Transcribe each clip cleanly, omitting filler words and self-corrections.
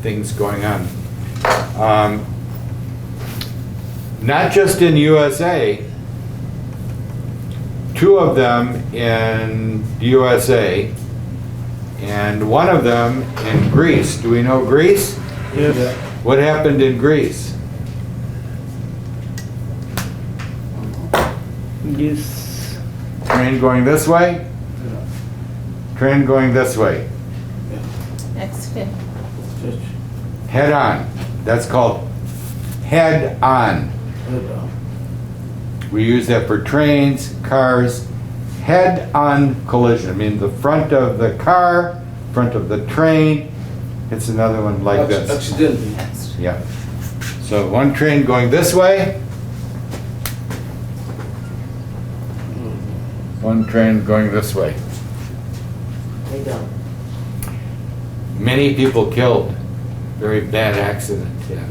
things going on. Not just in USA, two of them in USA, and one of them in Greece. Do we know Greece? Yes. What happened in Greece? Yes. Train going this way? Train going this way. Next fit. Head on. That's called head on. We use that for trains, cars. Head on collision. I mean the front of the car, front of the train. It's another one like this. Accidentally. Yeah. So one train going this way. One train going this way. Many people killed. Very bad accident, yeah.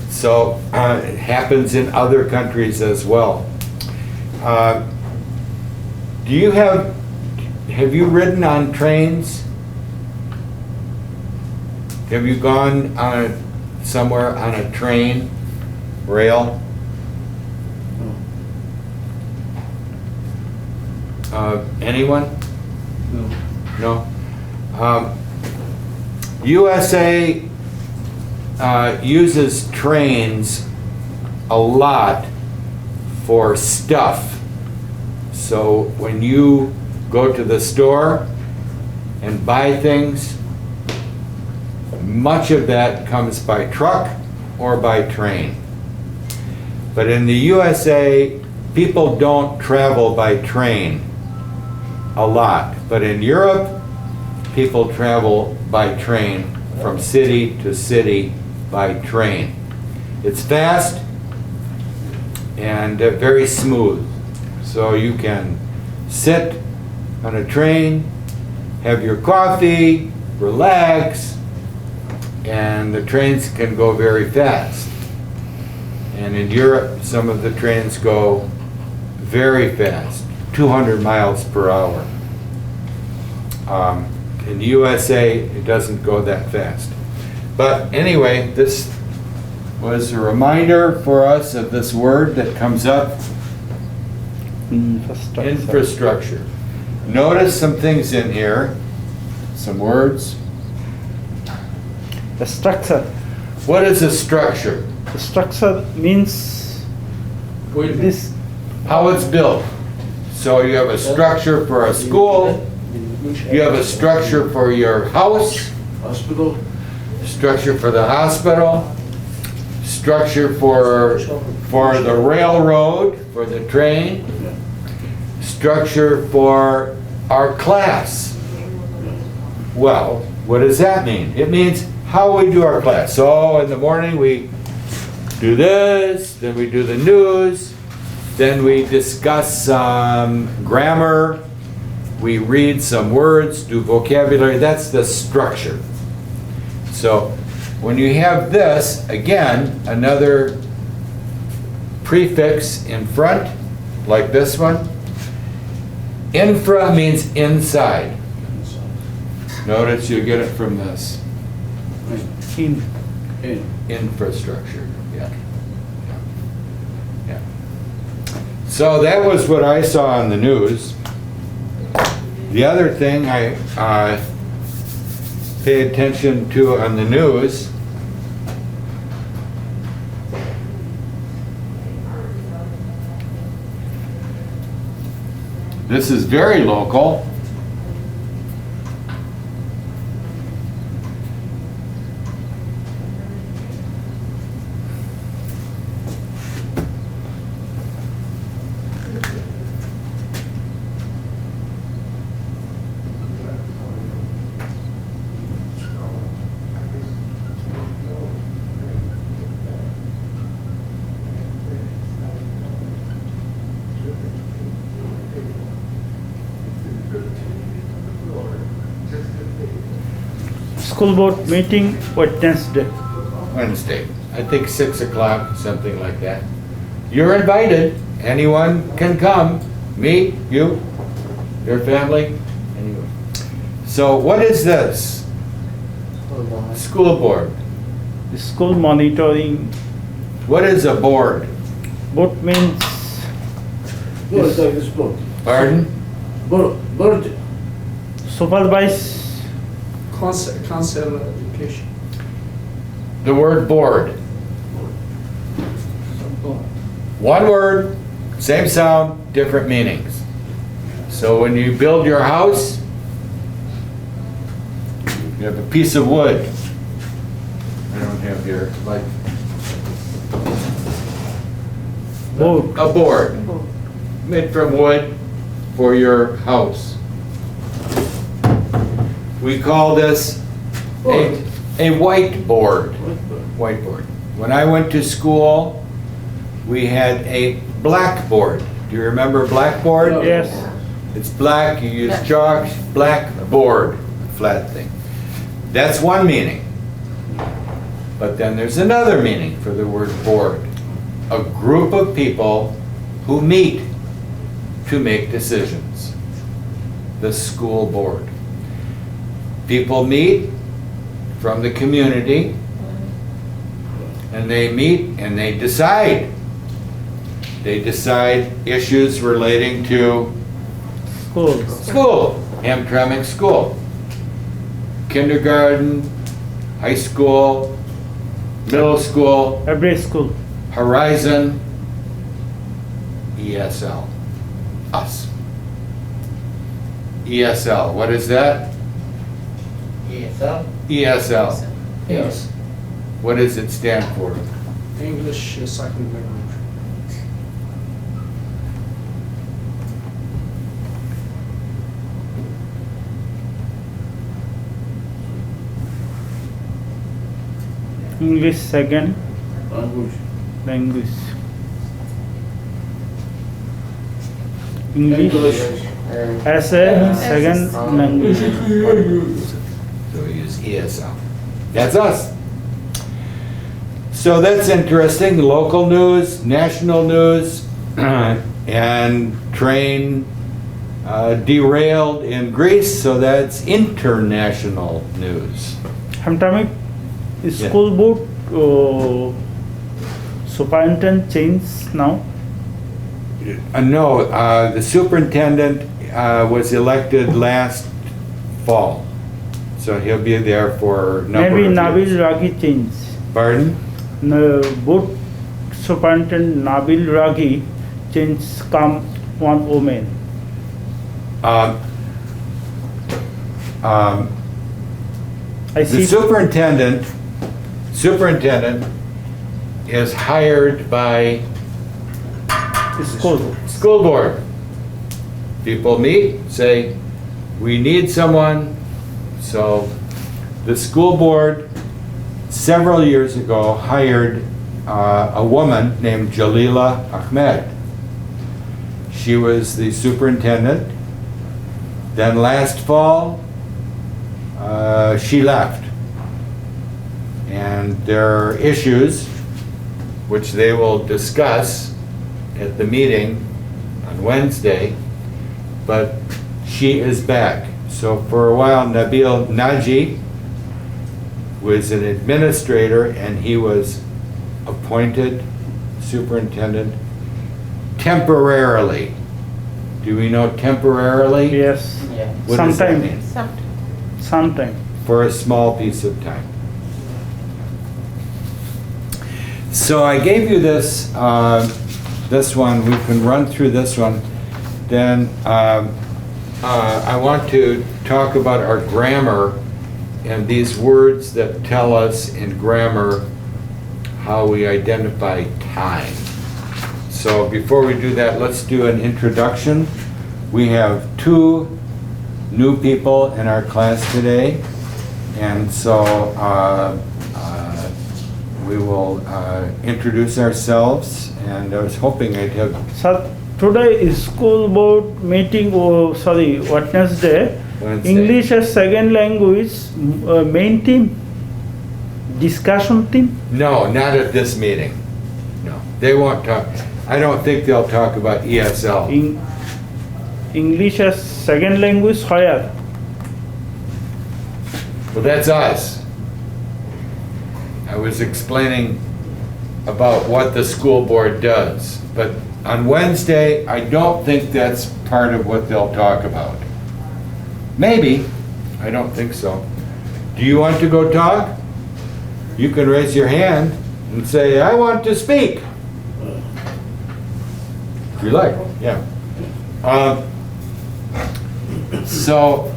So it happens in other countries as well. Do you have you ridden on trains? Have you gone on somewhere on a train, rail? Anyone? No. No? USA uses trains a lot for stuff. So when you go to the store and buy things, much of that comes by truck or by train. But in the USA, people don't travel by train a lot. But in Europe, people travel by train from city to city by train. It's fast and very smooth. So you can sit on a train, have your coffee, relax, and the trains can go very fast. And in Europe, some of the trains go very fast, 200 miles per hour. In the USA, it doesn't go that fast. But anyway, this was a reminder for us of this word that comes up, infrastructure. Notice some things in here, some words. The structure. What is a structure? The structure means this. How it's built. So you have a structure for a school, you have a structure for your house, Hospital. structure for the hospital, structure for the railroad, for the train, structure for our class. Well, what does that mean? It means how we do our class. So in the morning we do this, then we do the news, then we discuss some grammar, we read some words, do vocabulary. That's the structure. So when you have this, again, another prefix in front, like this one, infra means inside. Notice you get it from this. In. Infrastructure, yeah. Yeah. So that was what I saw on the news. The other thing I pay attention to on the news this is very local. School board meeting Wednesday. Wednesday. I think 6 o'clock, something like that. You're invited. Anyone can come. Me, you, your family, anyone. So what is this? School board. School monitoring. What is a board? Board means Board, like this board. Pardon? Board. supervise. Council education. The word board. One word, same sound, different meanings. So when you build your house, you have a piece of wood. I don't have your, like, Board. a board made from wood for your house. We call this a whiteboard. Whiteboard. When I went to school, we had a blackboard. Do you remember blackboard? Yes. It's black, you use chalk, blackboard, flat thing. That's one meaning. But then there's another meaning for the word board. A group of people who meet to make decisions. The school board. People meet from the community, and they meet and they decide. They decide issues relating to School. school, Hamtramck school, kindergarten, high school, middle school, Every school. Horizon, ESL, us. ESL, what is that? ESL? ESL, Yes. what does it stand for? English second language. English second Language. language. English as a second language. So we use ESL. That's us. So that's interesting. Local news, national news, and train derailed in Greece, so that's international news. Hamtramck school board superintendent changed now. No, the superintendent was elected last fall, so he'll be there for a number Maybe of Nabil years. Ragi changed. Pardon? No, board superintendent Nabil Ragi changed come one woman. Um, um, I The see. superintendent is hired by School. school board. People meet, say, we need someone. So the school board several years ago hired a woman named Jalila Ahmed. She was the superintendent. Then last fall, she left. And there are issues which they will discuss at the meeting on Wednesday, but she is back. So for a while, Nabil Naji was an administrator, and he was appointed superintendent temporarily. Do we know temporarily? Yes. What does that Sometime. mean? Sometime. For a small piece of time. So I gave you this, this one. We can run through this one. Then I want to talk about our grammar and these words that tell us in grammar how we identify time. So before we do that, let's do an introduction. We have two new people in our class today, and so we will introduce ourselves, and I was hoping I'd have So today is school board meeting. Wednesday. Wednesday. English as second language main theme. Discussion theme. No, not at this meeting. No, they won't talk. I don't think they'll talk about ESL. English as second language where? Well, that's us. I was explaining about what the school board does, but on Wednesday, I don't think that's part of what they'll talk about. Maybe, I don't think so. Do you want to go talk? You can raise your hand and say, I want to speak. If you like, yeah. So,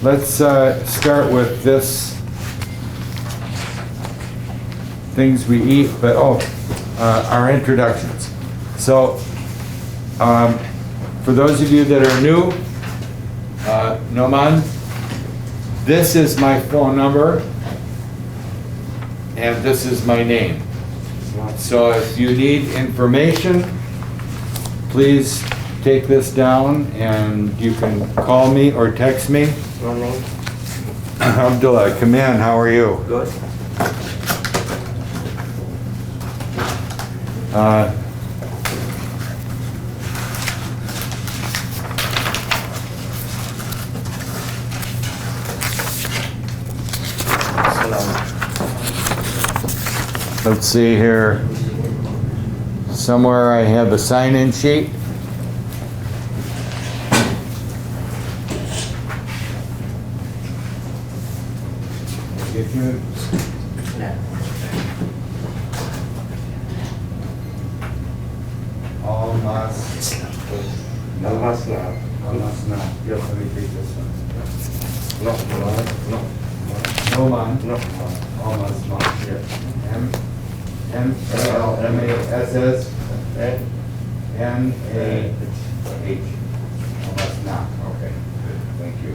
let's start with this, things we eat, but our introductions. So, for those of you that are new, Noman, this is my phone number, and this is my name. So if you need information, please take this down, and you can call me or text me. Your name? Abdullah, come in, how are you? Good. Let's see here. Somewhere I have a sign-in sheet. Get you. Almost. Almost not. Almost not. Yes, let me take this one. No. No man. No. Almost not. M-A-L-M-A-S-S. N-A-H. Almost not. Okay, good. Thank you.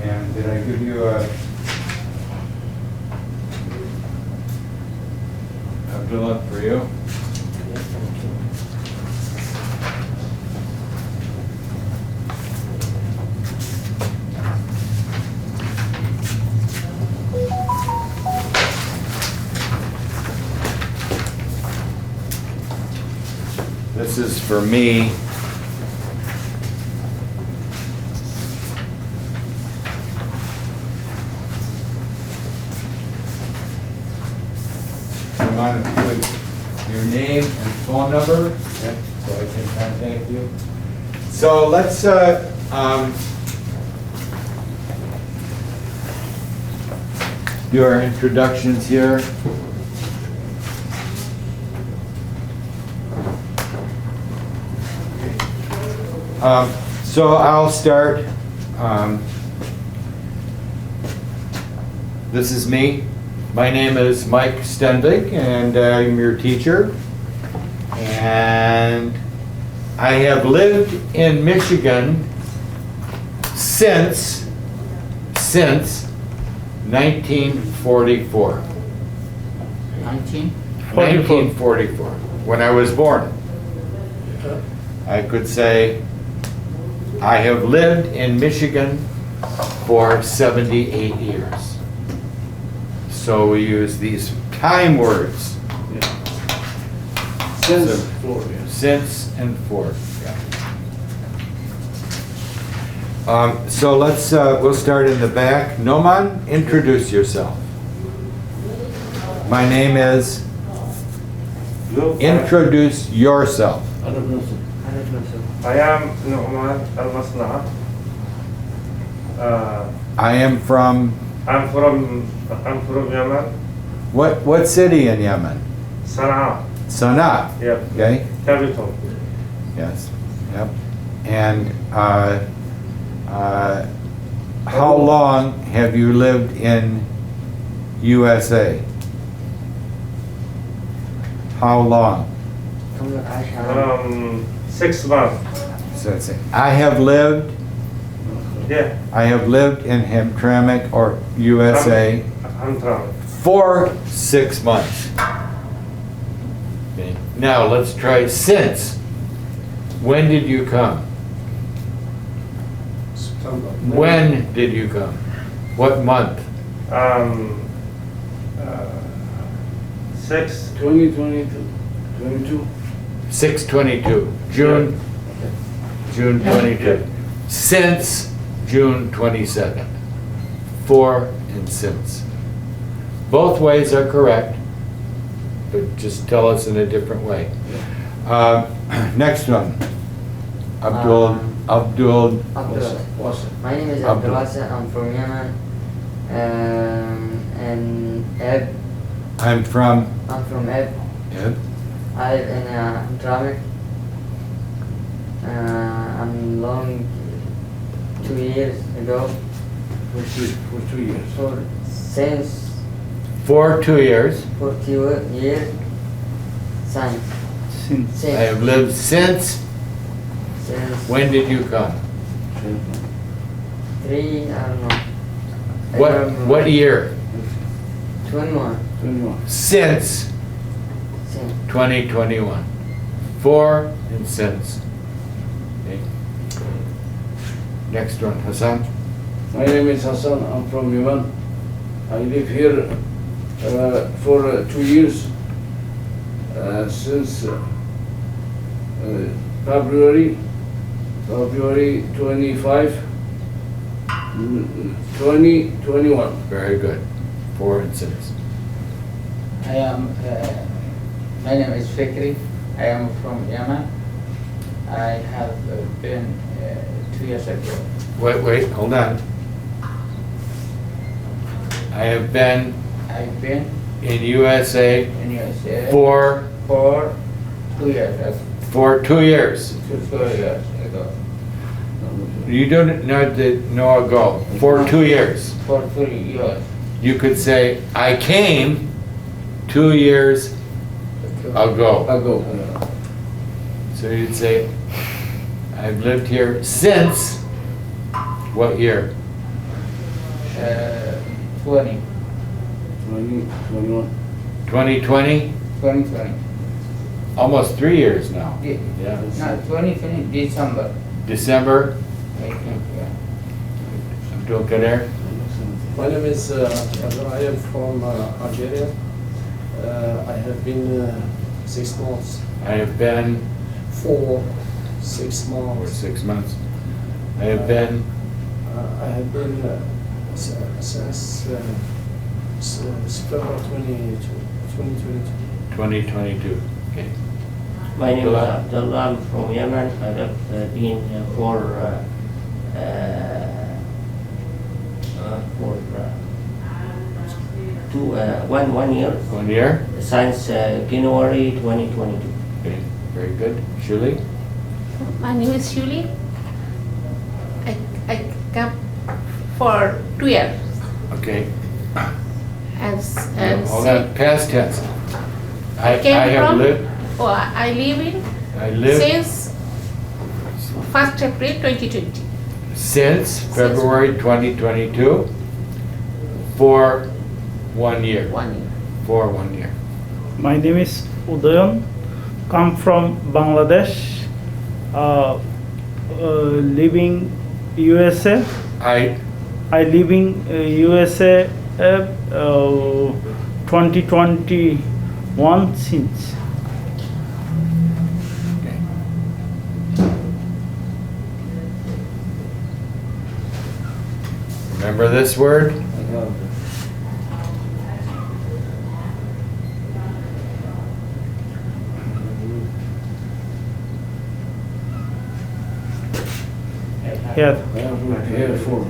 And did I give you a Abdullah for you? This is for me. You want to put your name and phone number, so I can contact you. So let's do our introductions here. So I'll start. This is me. My name is Mike Stenvig, and I'm your teacher. And I have lived in Michigan since 1944. 1944, when I was born. I could say I have lived in Michigan for 78 years. So we use these time words. Since four, yes. Since and for. Yeah. So let's, we'll start in the back. Noman, introduce yourself. My name is, introduce yourself. I don't know. I am Nu'man Al-Masna. I am from, I'm from Yemen. what city in Yemen? Sana'a. Sana'a. Yep. Okay, Capital. yes, yep. And how long have you lived in USA? How long? 6 months. So it's, I have lived in Hamtramck or USA Hamtramck. for 6 months. Okay. Now let's try since. When did you come? September. When did you come? What month? 6. 2022. 22. 6/22. June June 25th. Since June 22nd. For and since. Both ways are correct, but just tell us in a different way. Next one. Abdul. Abdul. What's it? My name is Abdul. Abdul. I'm from Yemen. And Eb. I'm from. I'm from Eb. Ed. I live in Hamtramck. I'm long 2 years ago. For 2 years. Since For 2 years. for 2 years. Since. Since I have lived since. Since When did you come? 3, I don't know. What year? 21. 21. Since Since. 2021. For and since. Okay. Next one, Hassan. My name is Hassan. I'm from Yemen. I live here for 2 years. Since February 25, 2021. Very good. For and since. I am, my name is Fikri. I am from Yemen. I have been 2 years ago. Wait, hold on. I have been I've been in USA in USA for 2 years ago. 2 years. 2 years ago. You don't know ago. For 2 years. For 3 years You could say, I came 2 years ago. So you'd say, I've lived here since what year? 20, 21. 2020? 2020. Almost 3 years now. Yeah. Yeah. No, 2020, December, December, I think, yeah. Abdul Kader. My name is Abdul. I am from Algeria. I have been 6 months. I have been For 6 for months. 6 months. I have been I have been since February 2022. 2022. Okay. My name is Abdullah. Abdullah. I'm from Yemen. I have been for 1 year 1 year. since January 2022. Okay. Very good. Shuli? My name is Shuli. I come for 2 years Okay. and Hold on. Past tense. I came have from. lived. I live in I lived since 1st April 2020. since February 2022 for 1 year. 1 year. For 1 year. my name is Udayan. Come from Bangladesh. Living USA. I living USA 2021 since. okay. Remember this word? Here. I have lived here for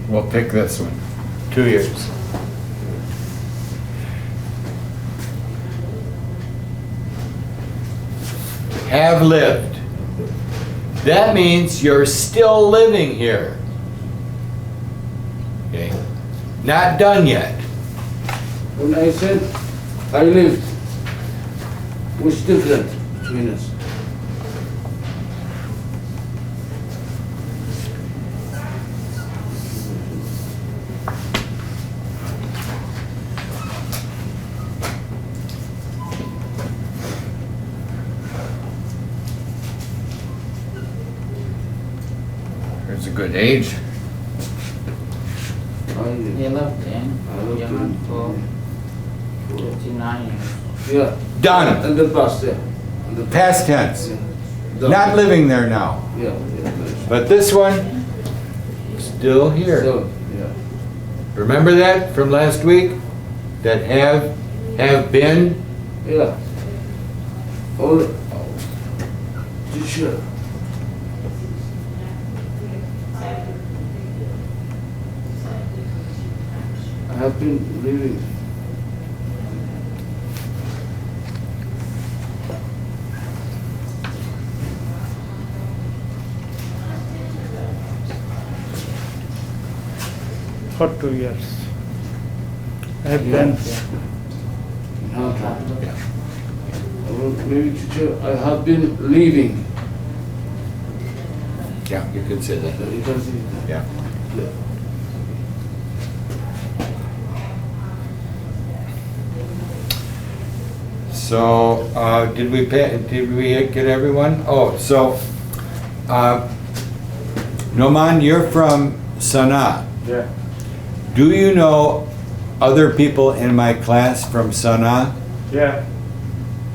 We'll pick this one. 2 years. Have lived. That means you're still living here. Okay. Not done yet. when I said I lived, what's different between us? There's a good age. I lived. He lived in I lived Yemen in- for 59 years. Yeah. Done. In the past, yeah. In the Past tense. Yeah. Done. Not living there now. Yeah, yeah. But this one, still here. So, yeah. Remember that from last week? That have been? Yeah. Oh, teacher. I have been living. For 2 years. I have been here. In Hamtramck. Maybe teacher, I have been living. Yeah, you could say that. You can see. Yeah. Yeah. So, did we get everyone? Oh, so, Noman, you're from Sana'a. Yeah. Do you know other people in my class from Sana'a? Yeah.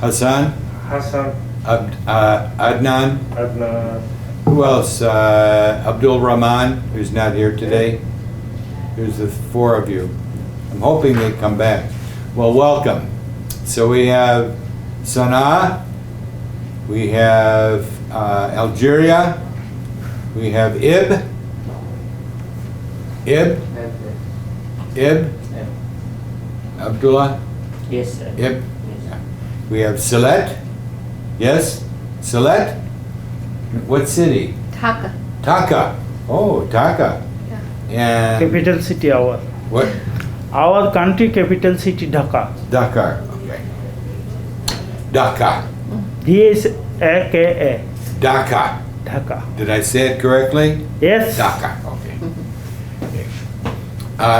Hassan? Hassan, Adnan? Adnan, Who else? Abdul Rahman, who's not here today. Here's the 4 of you. I'm hoping they come back. Well, welcome. So we have Sana'a, we have Algeria, we have Ib, Abdullah, Yes, sir. Ib. Yes. We have Sylhet. Yes? Sylhet? What city? Dhaka. Dhaka. Oh, Dhaka. Yeah. And Capital city our. what? Our country capital city Dhaka. Dakar. Okay. Dhaka. Dhaka. Dhaka. Dhaka. Did I say it correctly? Yes. Dhaka. Okay.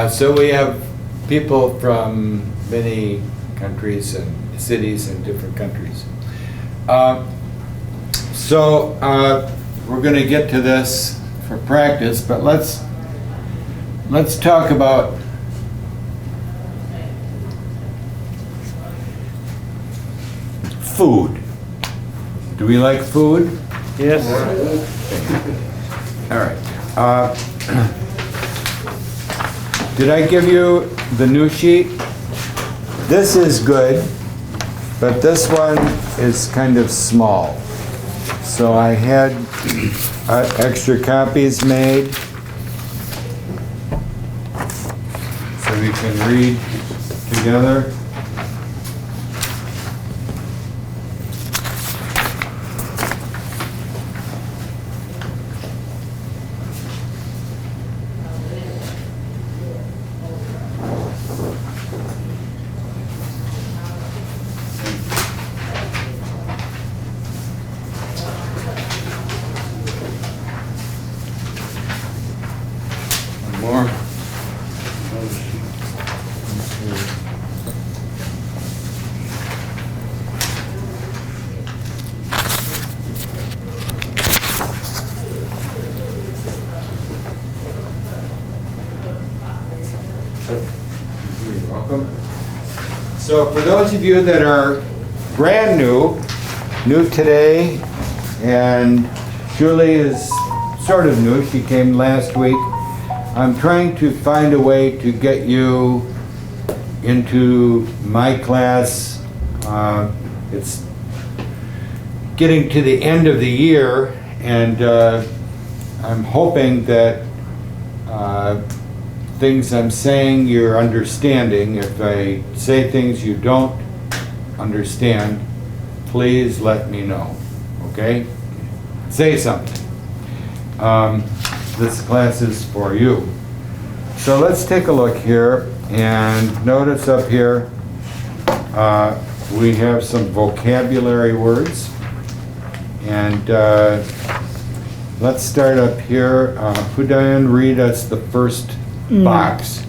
So we have people from many countries and cities in different countries. So we're going to get to this for practice, but let's talk about food. Do we like food? Yes. All right. Did I give you the new sheet? This is good, but this one is kind of small. So I had extra copies made so we can read together. More. You're welcome. So for those of you that are brand new today, and Julie is sort of new, she came last week. I'm trying to find a way to get you into my class. It's getting to the end of the year, and I'm hoping that things I'm saying you're understanding. If I say things you don't understand, please let me know, okay? Say something. This class is for you. So let's take a look here, and notice up here we have some vocabulary words, and let's start up here. Hudayan, read us the first box.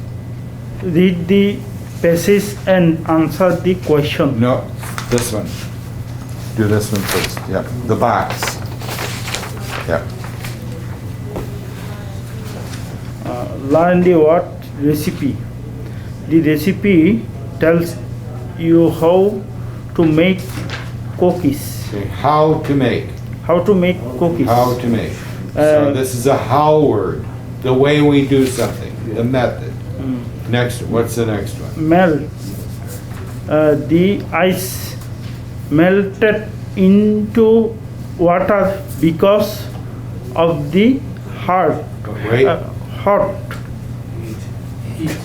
Read the passage and answer the question. No, this one. Do this one first. Yeah, the box. Yeah. Learn the word recipe. The recipe tells you how to make cookies. Okay, how to make. How to make cookies. How to make. So Uh, this is a how word. The way we do something. The method. Next, what's the next one? Melt. The ice melted into water because of the hot. Wait. Hot. Heat.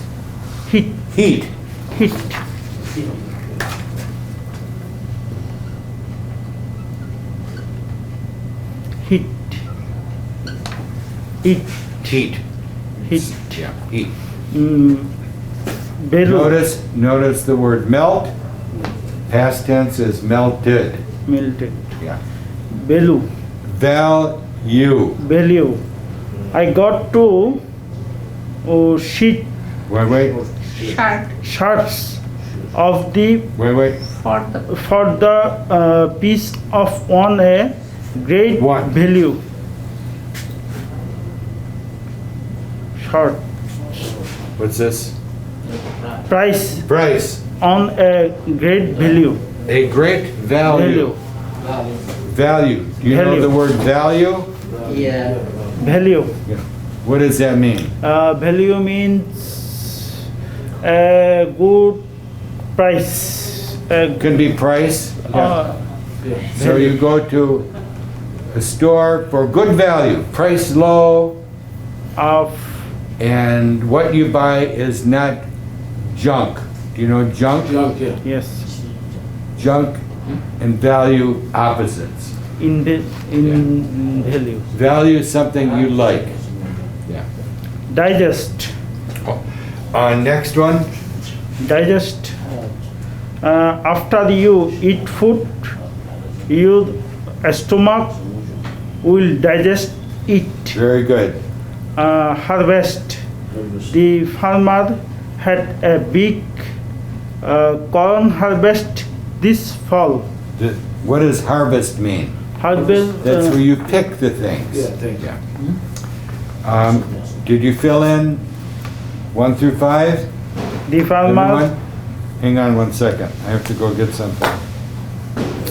Heat. Heat. Heat. Heat. Heat. Heat. Yeah, heat. Bellow. Notice the word melt. Past tense is melted. Melted. Yeah. Bellow. Value. Value. I got two sheet Wait. shirts of the Wait. For the piece of on a great What? value. Short What's this? price Price. on a great value. A great value. Value. Do you know Value. the word value? Yeah. Value. Yeah. What does that mean? Value means a good price. Could be price. Uh, So you go to a store for good value, price low, of and what you buy is not junk. Do you know junk? Junk, yeah. yes, Junk and value opposites. in value. Value is something you like. Yeah. Digest. Next one. Digest. After you eat food, your stomach will digest it. Very good. Harvest. The farmer had a big corn harvest this fall. What does harvest mean? Harvest. That's where you pick the things. Yeah, thank you. Did you fill in 1 through 5? The farmer. Everyone? Hang on 1 second. I have to go get something.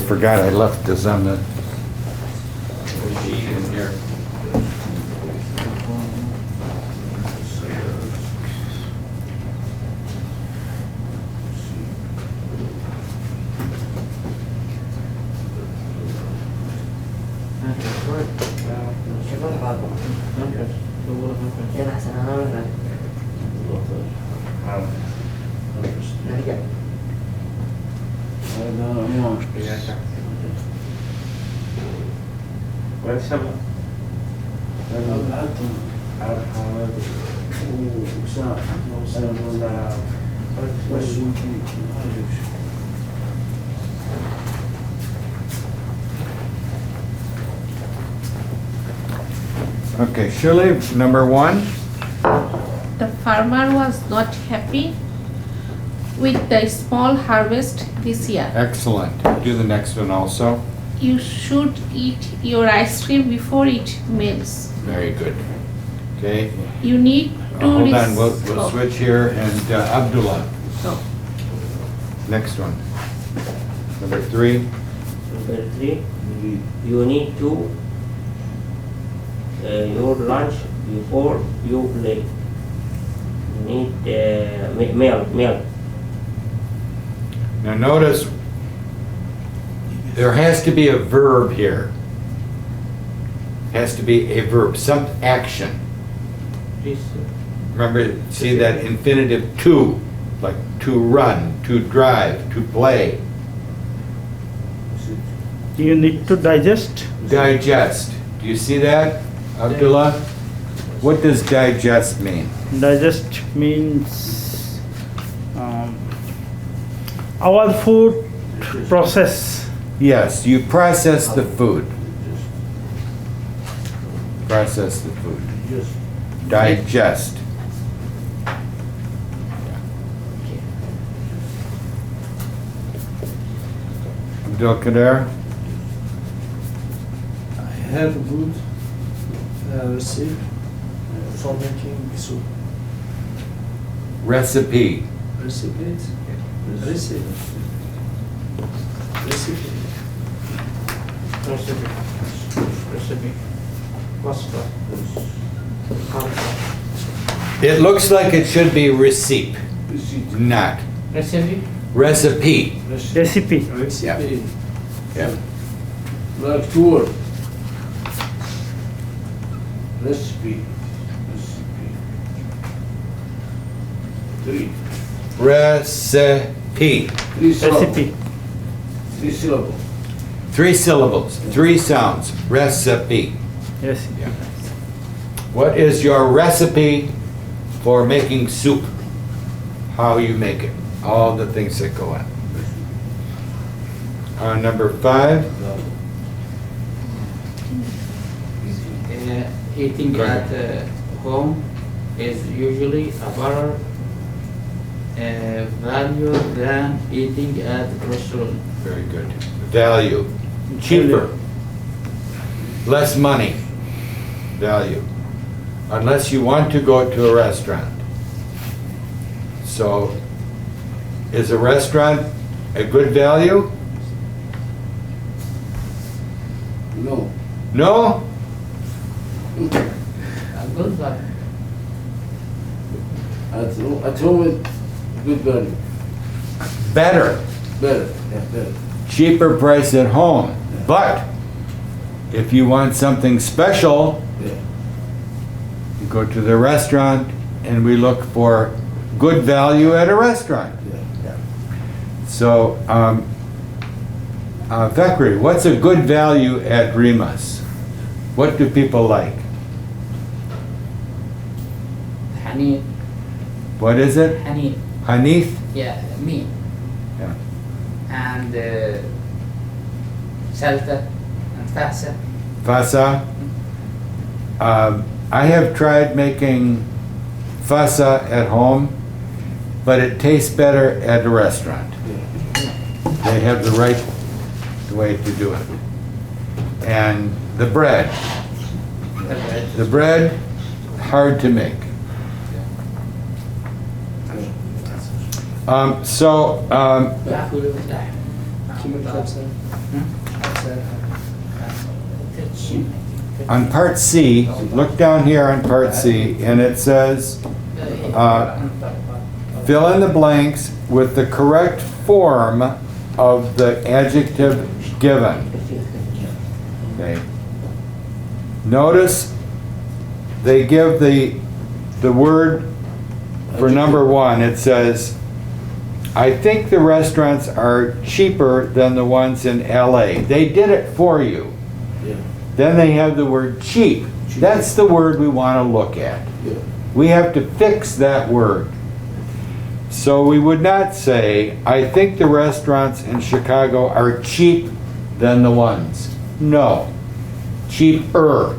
Forgot I left this on the sheet in here. Okay, Shirley, number 1. the farmer was not happy with the small harvest this year. Excellent. Do the next one also. You should eat your ice cream before it melts. Very good. Okay. You need to Hold on, we'll oh, switch here and Abdullah. oh. Next one. Number 3. Number 3, you need to your lunch before you play. You need milk. Now notice, there has to be a verb here. Has to be a verb, some action. Please. Remember, see that infinitive to, like to run, to drive, to play. You need to digest. Digest. Do you see that, Abdullah? What does digest mean? Digest means our food process. Yes, you process the food. Process the food. Digest. Abdul Kader? I have a good recipe for making soup. Recipe. Recipe. Recipe. Recipe. Recipe. Pasta. Hamtramck. It looks like it should be receipt, Receipt. not Recipe? recipe. Recipe. Recipe. Yeah. Like two words. Recipe. Recipe. Three. Recipe. Three syllables. Recipe. Three syllables. 3 syllables, 3 sounds. Recipe. Recipe. What is your recipe for making soup? How you make it? All the things that go in. Number 5. Eating Go at ahead. home is usually a better value than eating at restaurant. Very good. Value. Cheaper. Less money. Value. Unless you want to go to a restaurant. So, is a restaurant a good value? No. No? A good value. At home it's good value. Better. Better. Yeah, better. Cheaper price at home. But, if you want something special, Yeah. you go to the restaurant and we look for good value at a restaurant. Yeah. So, Thackeray, what's a good value at Rimas? What do people like? Honey, What is it? honey, Hanith? yeah, meat. Yeah. And salsa and fasa. Fasa? I have tried making fasa at home, but it tastes better at a restaurant. They have the right way to do it. And the bread. The bread, hard to make. On part C, look down here on part C, and it says, fill in the blanks with the correct form of the adjective given. Okay. Notice they give the word for number 1. It says, I think the restaurants are cheaper than the ones in LA. They did it for you. Yeah. Then they have the word cheap. That's the word we want to look at. Yeah. We have to fix that word. So we would not say, I think the restaurants in Chicago are cheap than the ones. No. Cheaper.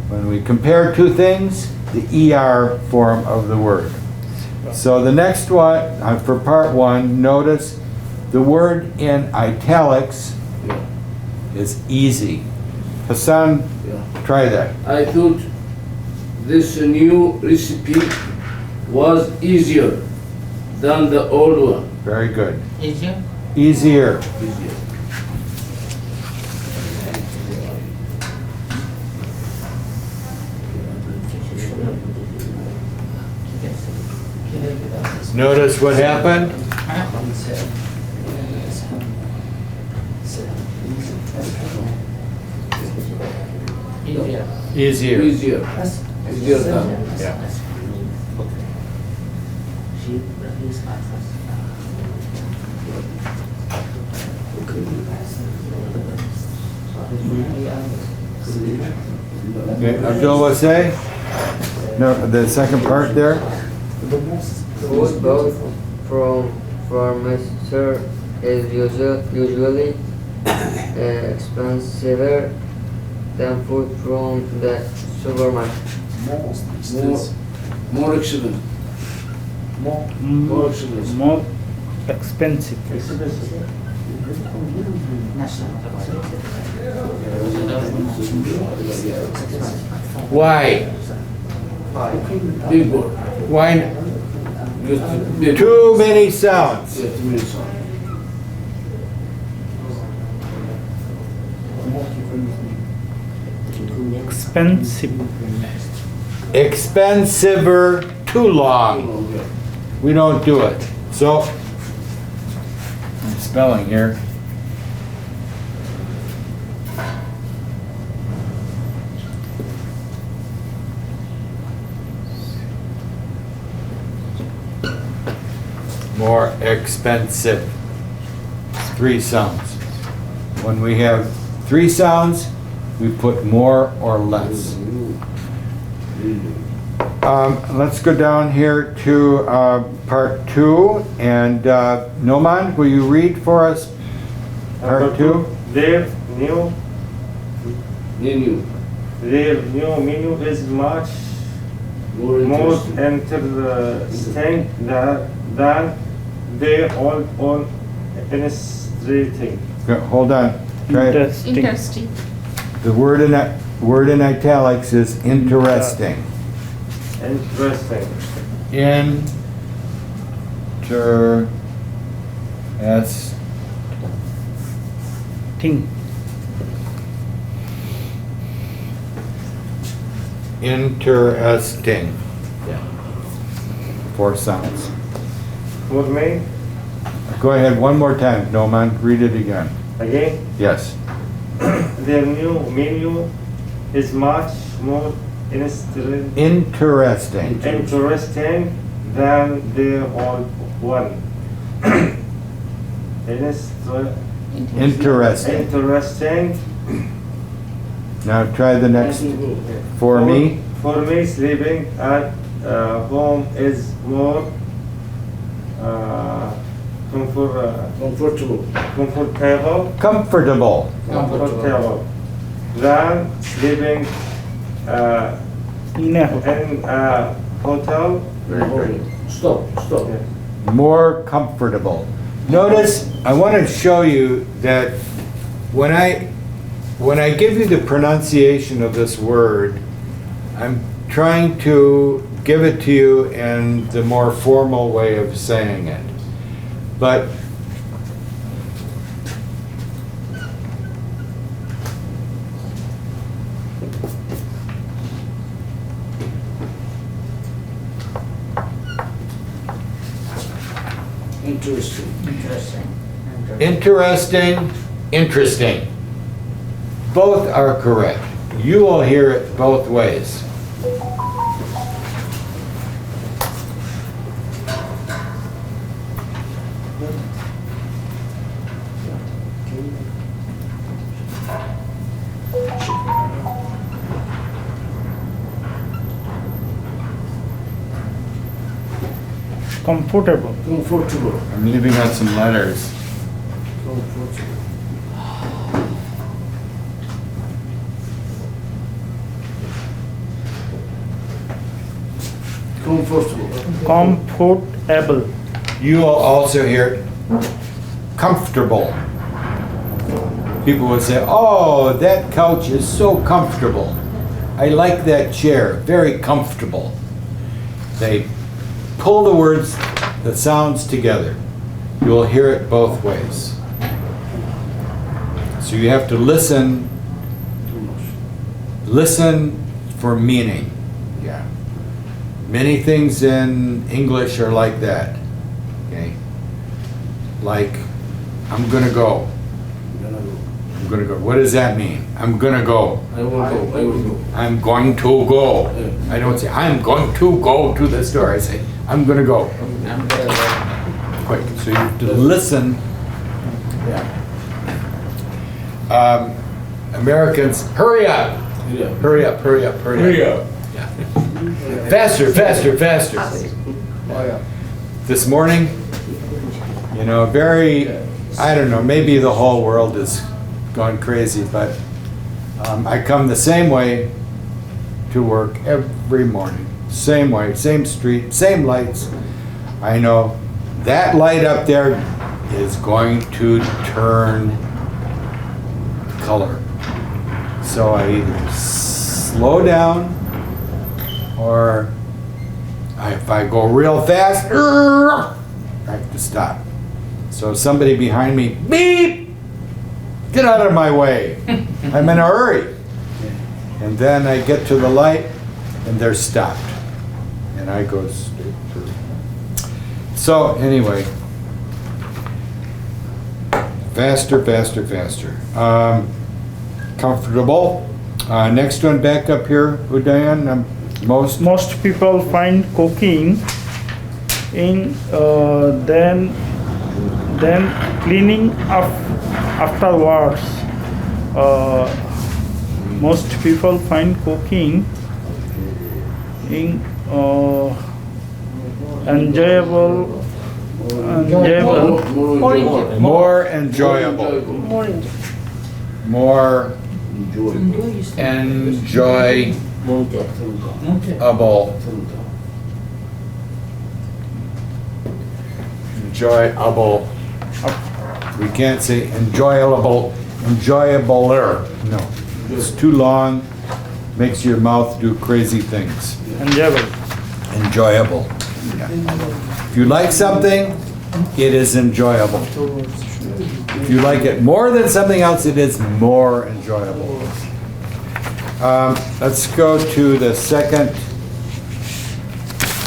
When we compare two things, the ER form of the word. So the next one, for part 1, notice the word in italics Yeah. is easy. Hassan, Yeah. try that. I thought this new recipe was easier than the old one. Very good. Easier? Easier. Easier. Notice what happened? Easier. Easier. Easier. Easier than. Yeah. Okay, Abdul, what say? No, the second part there? Food bought from farmers is usually expensive than food from the supermarket. More excellent. More excellent. More expensive. Why? Big word. Why? Just big Too many sounds. Yeah, too many songs. expensive, expensiver, too long. We don't do it. So, I'm spelling here. More expensive. 3 sounds. When we have 3 sounds, we put more or less. Let's go down here to part 2, and Noman, will you read for us part 2? Their new Menu. menu is much More more interesting. interesting than their own illustrating. Hold on. Try it. interesting. Interesting. The word in italics is interesting. Interesting. Thing. Interesting. 4 sounds. For me, Go ahead one more time, Noman. Read it again. again, Yes. their new menu is much more interesting Interesting. than their old one. Interesting. Interesting. Now try the next. For me. For me, sleeping at home is more Comfortable. Comfortable. than sleeping In a hotel. in a hotel. Stop. More comfortable. Notice, I want to show you that when I give you the pronunciation of this word, I'm trying to give it to you in the more formal way of saying it. But Interesting. interesting. Both are correct. You will hear it both ways. Comfortable. Comfortable. I'm leaving out some letters. Comfortable. Comfortable. You will also hear comfortable. People would say, "Oh, that couch is so comfortable. I like that chair, very comfortable." They pull the words, the sounds together. You will hear it both ways. So you have to listen for meaning. Yeah. Many things in English are like that. Okay? Like, I'm gonna go. I'm gonna go. What does that mean? I'm gonna go. I will go. I'm going to go. I don't say, I'm going to go to the store. I say, I'm gonna go. I'm gonna Quick. So you have to listen. Yeah. Americans, hurry up. Yeah. Hurry up, hurry up, hurry up. Yeah. Faster, faster, faster. This morning, you know, I don't know, maybe the whole world is gone crazy, but I come the same way to work every morning. Same way, same street, same lights. I know that light up there is going to turn color. So I either slow down or if I go real fast, I have to stop. So somebody behind me, beep, get out of my way. I'm in a hurry. And then I get to the light and they're stopped. And I go straight through. So anyway, faster, faster, faster. Comfortable. Next one back up here, Udayan. Most people find cooking in then cleaning up afterwards. Most people find cooking in enjoyable. More enjoyable. More enjoyable. More enjoyable. More enjoyable. Enjoyable. We can't say enjoyable. Enjoyabler. No. It's too long. Makes your mouth do crazy things. Enjoyable. Enjoyable. Yeah. If you like something, it is enjoyable. If you like it more than something else, it is more enjoyable. Let's go to the second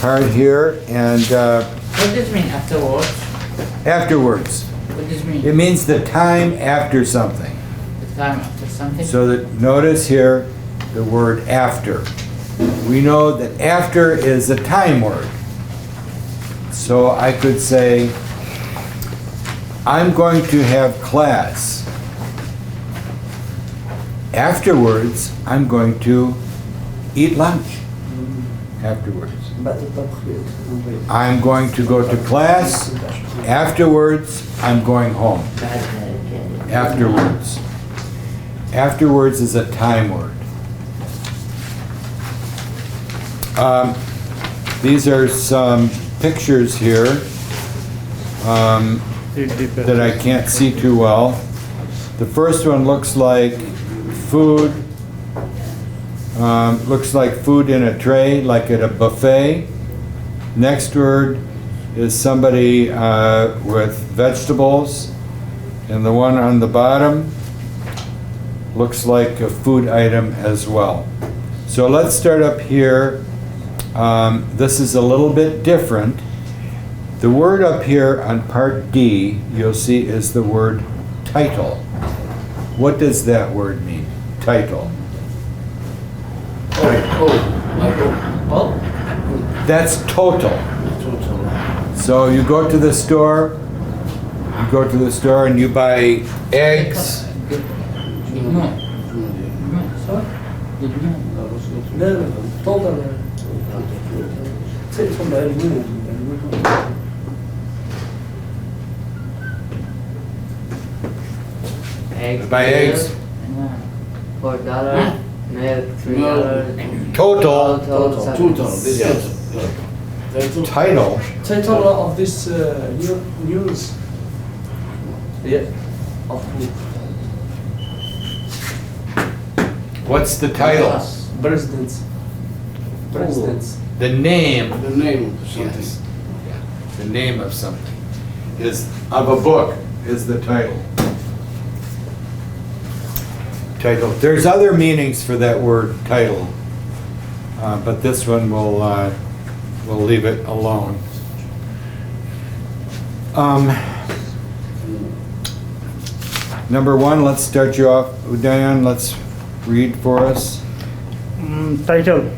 part here, and What does it mean afterwards? afterwards. What does it mean? It means the time after something. The time after something? So that, notice here the word after. We know that after is a time word. So I could say, I'm going to have class. Afterwards, I'm going to eat lunch. Afterwards. I'm going to go to class. Afterwards, I'm going home. Afterwards. Afterwards is a time word. These are some pictures here that I can't see too well. The first one looks like food. Looks like food in a tray, like at a buffet. Next word is somebody with vegetables. And the one on the bottom looks like a food item as well. So let's start up here. This is a little bit different. The word up here on part D, you'll see, is the word title. What does that word mean? Title. That's total. So you go to the store, and you buy eggs. Eggs. Buy eggs. $4. Milk, $3. Total. Total. This Yes. is Title. Title of this news. Yeah. Of book. What's the title? Presidents. Presidents. The name. the name of something. Yes. The name of something is of a book is the title. Title. There's other meanings for that word title, but this one we'll leave it alone. Number one, let's start you off, Udayan. Let's read for us. Title.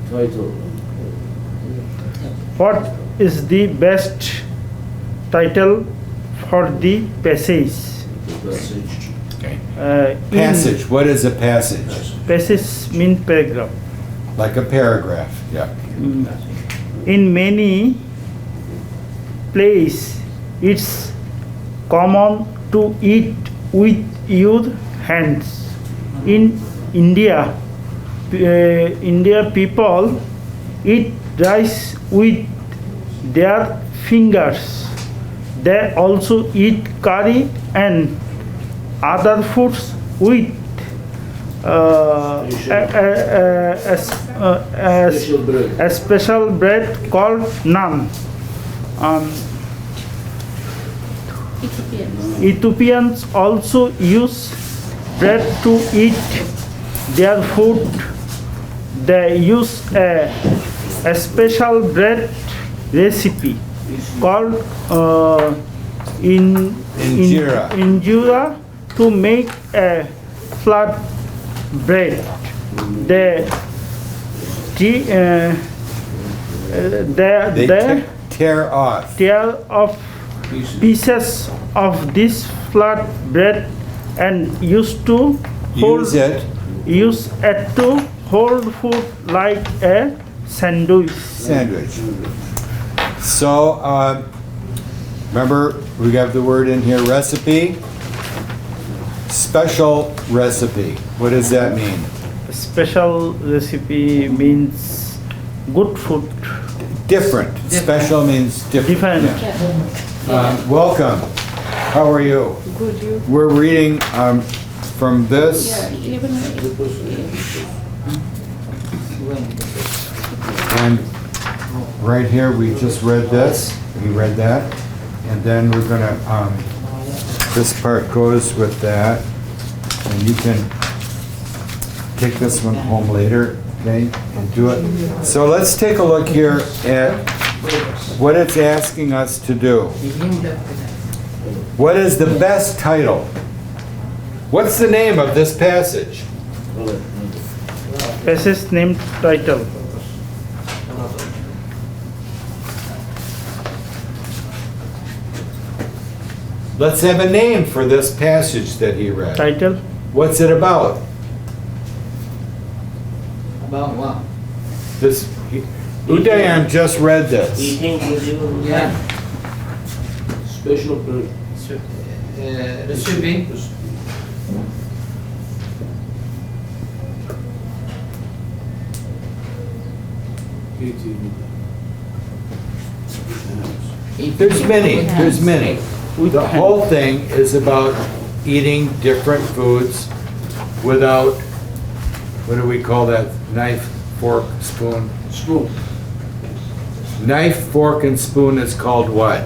Title. What is the best title for the passage? Message. Okay. In Passage. What is a passage? passage mean paragraph. Like a paragraph. Yeah. In many places, it's common to eat with your hands. In India, people eat rice with their fingers. They also eat curry and other foods with Special bread. a special bread called naan. Ethiopians. Ethiopians also use bread to eat their food, they use a special bread recipe called injera to make a flat bread. They tear off pieces of this flat bread and used to use it to hold food like a sandwich. So, remember, we have the word in here, recipe. Special recipe. What does that mean? Special recipe means good food. Different. Special means different. Yeah. Welcome. How are you? Good, you. We're reading from this. Yeah, And right here, we just read this. We read that. And then we're gonna, this part goes with that. And you can take this one home later, okay, and do it. So let's take a look here at what it's asking us to do. What is the best title? What's the name of this passage? Passage name title. Let's have a name for this passage that he read. Title. What's it about? About what? This, Udayan just read this. Eating with you. Yeah. Special bread. Recipe. There's many. The whole thing is about eating different foods without, what do we call that? Knife, fork, spoon? Spoon. Knife, fork, and spoon is called what?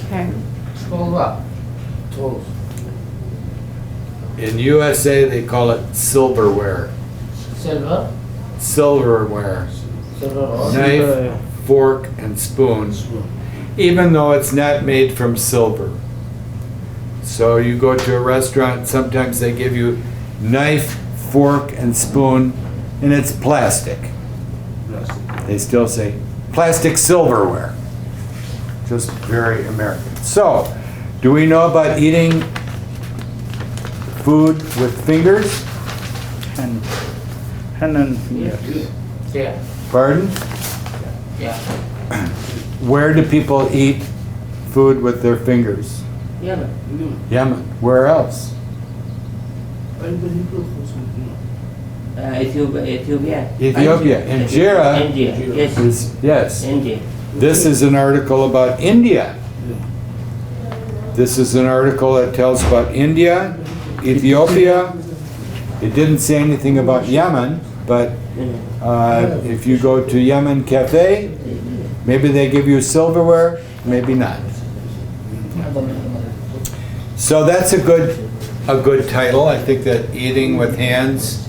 Okay. Called what? Toast. In USA, they call it silverware. Silver. Silverware. Silver. Knife, fork, and spoon. Even though it's not made from silver. So you go to a restaurant, sometimes they give you knife, fork, and spoon, and it's plastic. They still say plastic silverware. Just very American. So, do we know about eating food with fingers? Hand and fingers. Yeah. Pardon? Yeah. Where do people eat food with their fingers? Yemen. Yemen. Where else? Ethiopia. Ethiopia. Injera India. Yes. yes. India. This is an article about India. This is an article that tells about India, Ethiopia. It didn't say anything about Yemen, but if you go to Yemen Cafe, maybe they give you silverware, maybe not. So that's a good title. I think that eating with hands.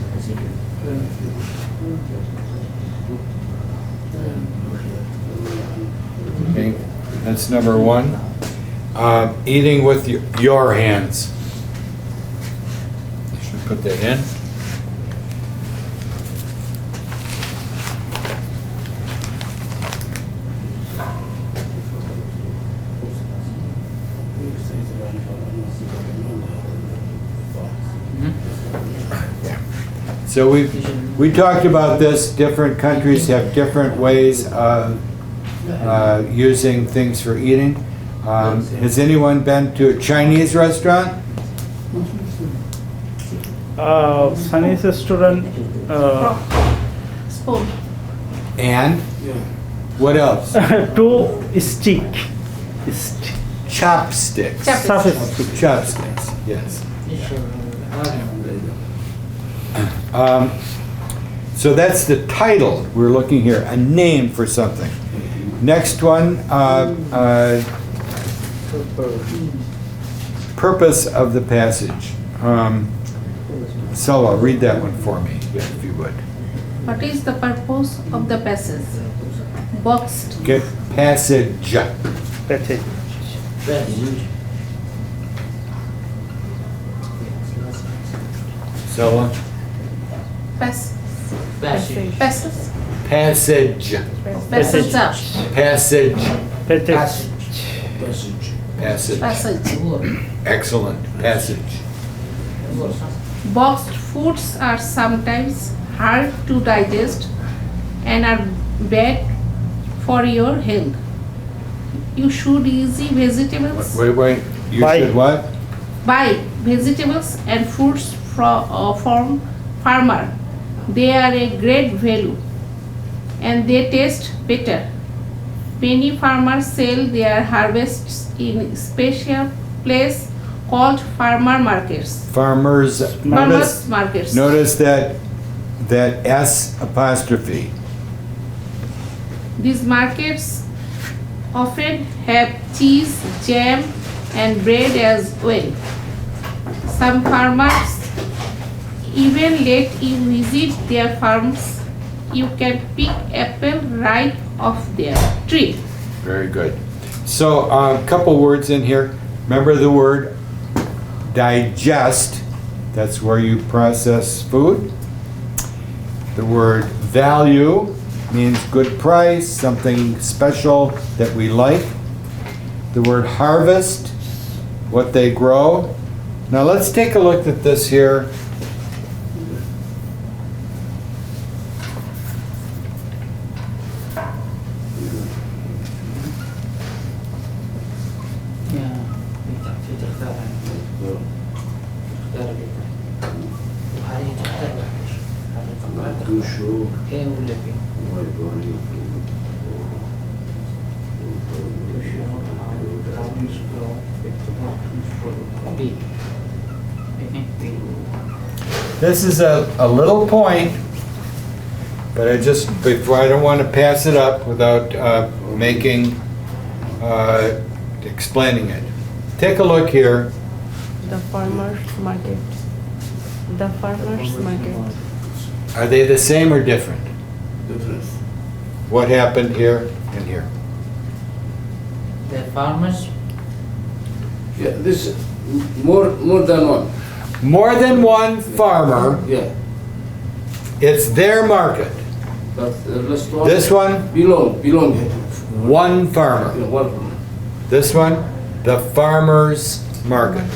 Okay, that's number one. Eating with your hands. I should put that in. So we talked about this. Different countries have different ways of using things for eating. Has anyone been to a Chinese restaurant? Chinese restaurant. Spoon. And what else? Two stick. Chopsticks. Chopsticks. Chopsticks. Yes. So that's the title we're looking here, a name for something. Next one, purpose of the passage. Solo, read that one for me, if you would. What is the purpose of the passage? Boxed. Get passage. Passage. Solo. Passage. Passage. Passage. Passage. Passage. Passage. Passage. Passage. Passage. Excellent. Passage. Boxed foods are sometimes hard to digest and are bad for your health. You should eat vegetables. Wait. You Bye. should what? Buy vegetables and fruits from farmer. They are a great value and they taste better. Many farmers sell their harvests in special place called farmer markets. Farmers. Farmers markets. Notice that S apostrophe. These markets often have cheese, jam, and bread as well. Some farmers even let you visit their farms. You can pick apple right off their tree. Very good. So a couple words in here. Remember the word digest. That's where you process food. The word value means good price, something special that we like. The word harvest, what they grow. Now let's take a look at this here. This is a little point, but I don't want to pass it up without explaining it. Take a look here. The farmer's market. The farmer's market. Are they the same or different? Different. What happened here and here? The farmers. Yeah, this more than one. More than one farmer, Yeah, it's their market. but last one. This one, belong. one farmer. Yeah, one. This one, the farmer's market.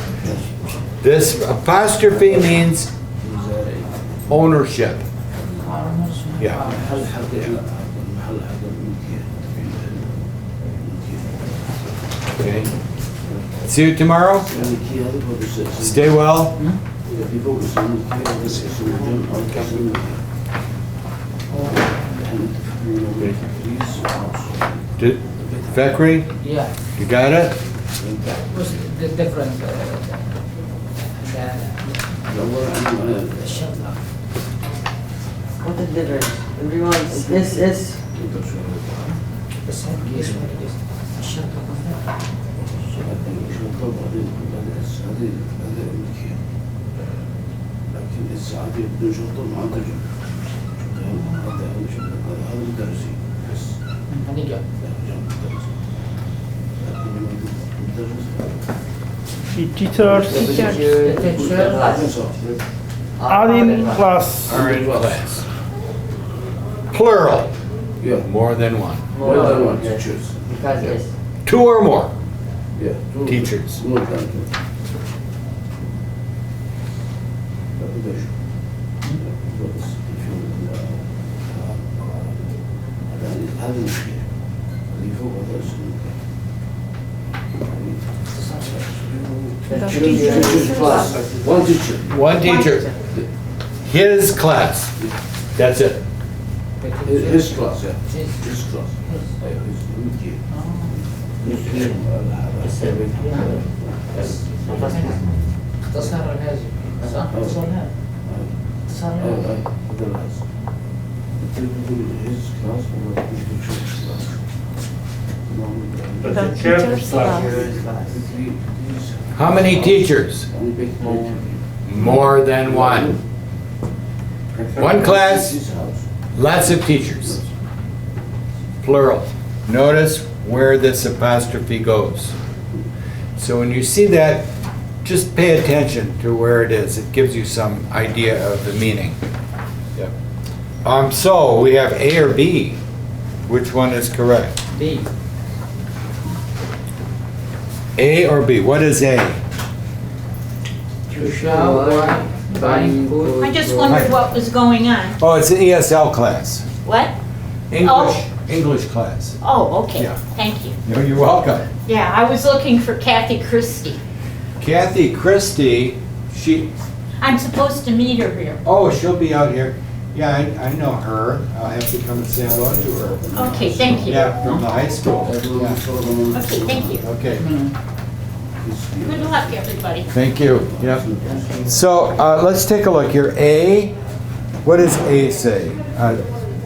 This apostrophe means ownership. Farmers. Yeah. Okay. See you tomorrow. Stay well. Fakri, Yeah. you got it? What's the difference? What is the difference? Everyone's S. The same case what it is. لكن السعادة بدون شرطة ما عندها هذا مدرسي بس هنيجا. The teachers are in class. Are in class. Plural, Yeah, more than one. more than one teachers. Because yes. Two or more Yeah, two teachers. more than two. هذه المشكلة اللي فوق هذا class. One teacher. One teacher. His class. That's it. His class, yeah. His class. أيوة, اختصار الهازم صح؟ اختصار الهازم. اختصار الهازم. The teacher's class. How many teachers? More than one. One class, lots of teachers. Plural. Notice where this apostrophe goes. So when you see that, just pay attention to where it is. It gives you some idea of the meaning. So we have A or B. Which one is correct? B. A or B? What is A? To show why buying food. I just wondered what was going on. Oh, it's an ESL class. What? English class. Oh, okay, Yeah. thank you. You're welcome. Yeah, I was looking for Kathy Christie. Kathy Christie, I'm supposed to meet her here. she'll be out here. Yeah, I know her. I'll have to come and say hello to her. Okay, thank you. Yeah, from the high school. Yeah. Okay, thank you. Okay, Good luck, everybody. thank you. Yep. So let's take a look here. A, what does A say?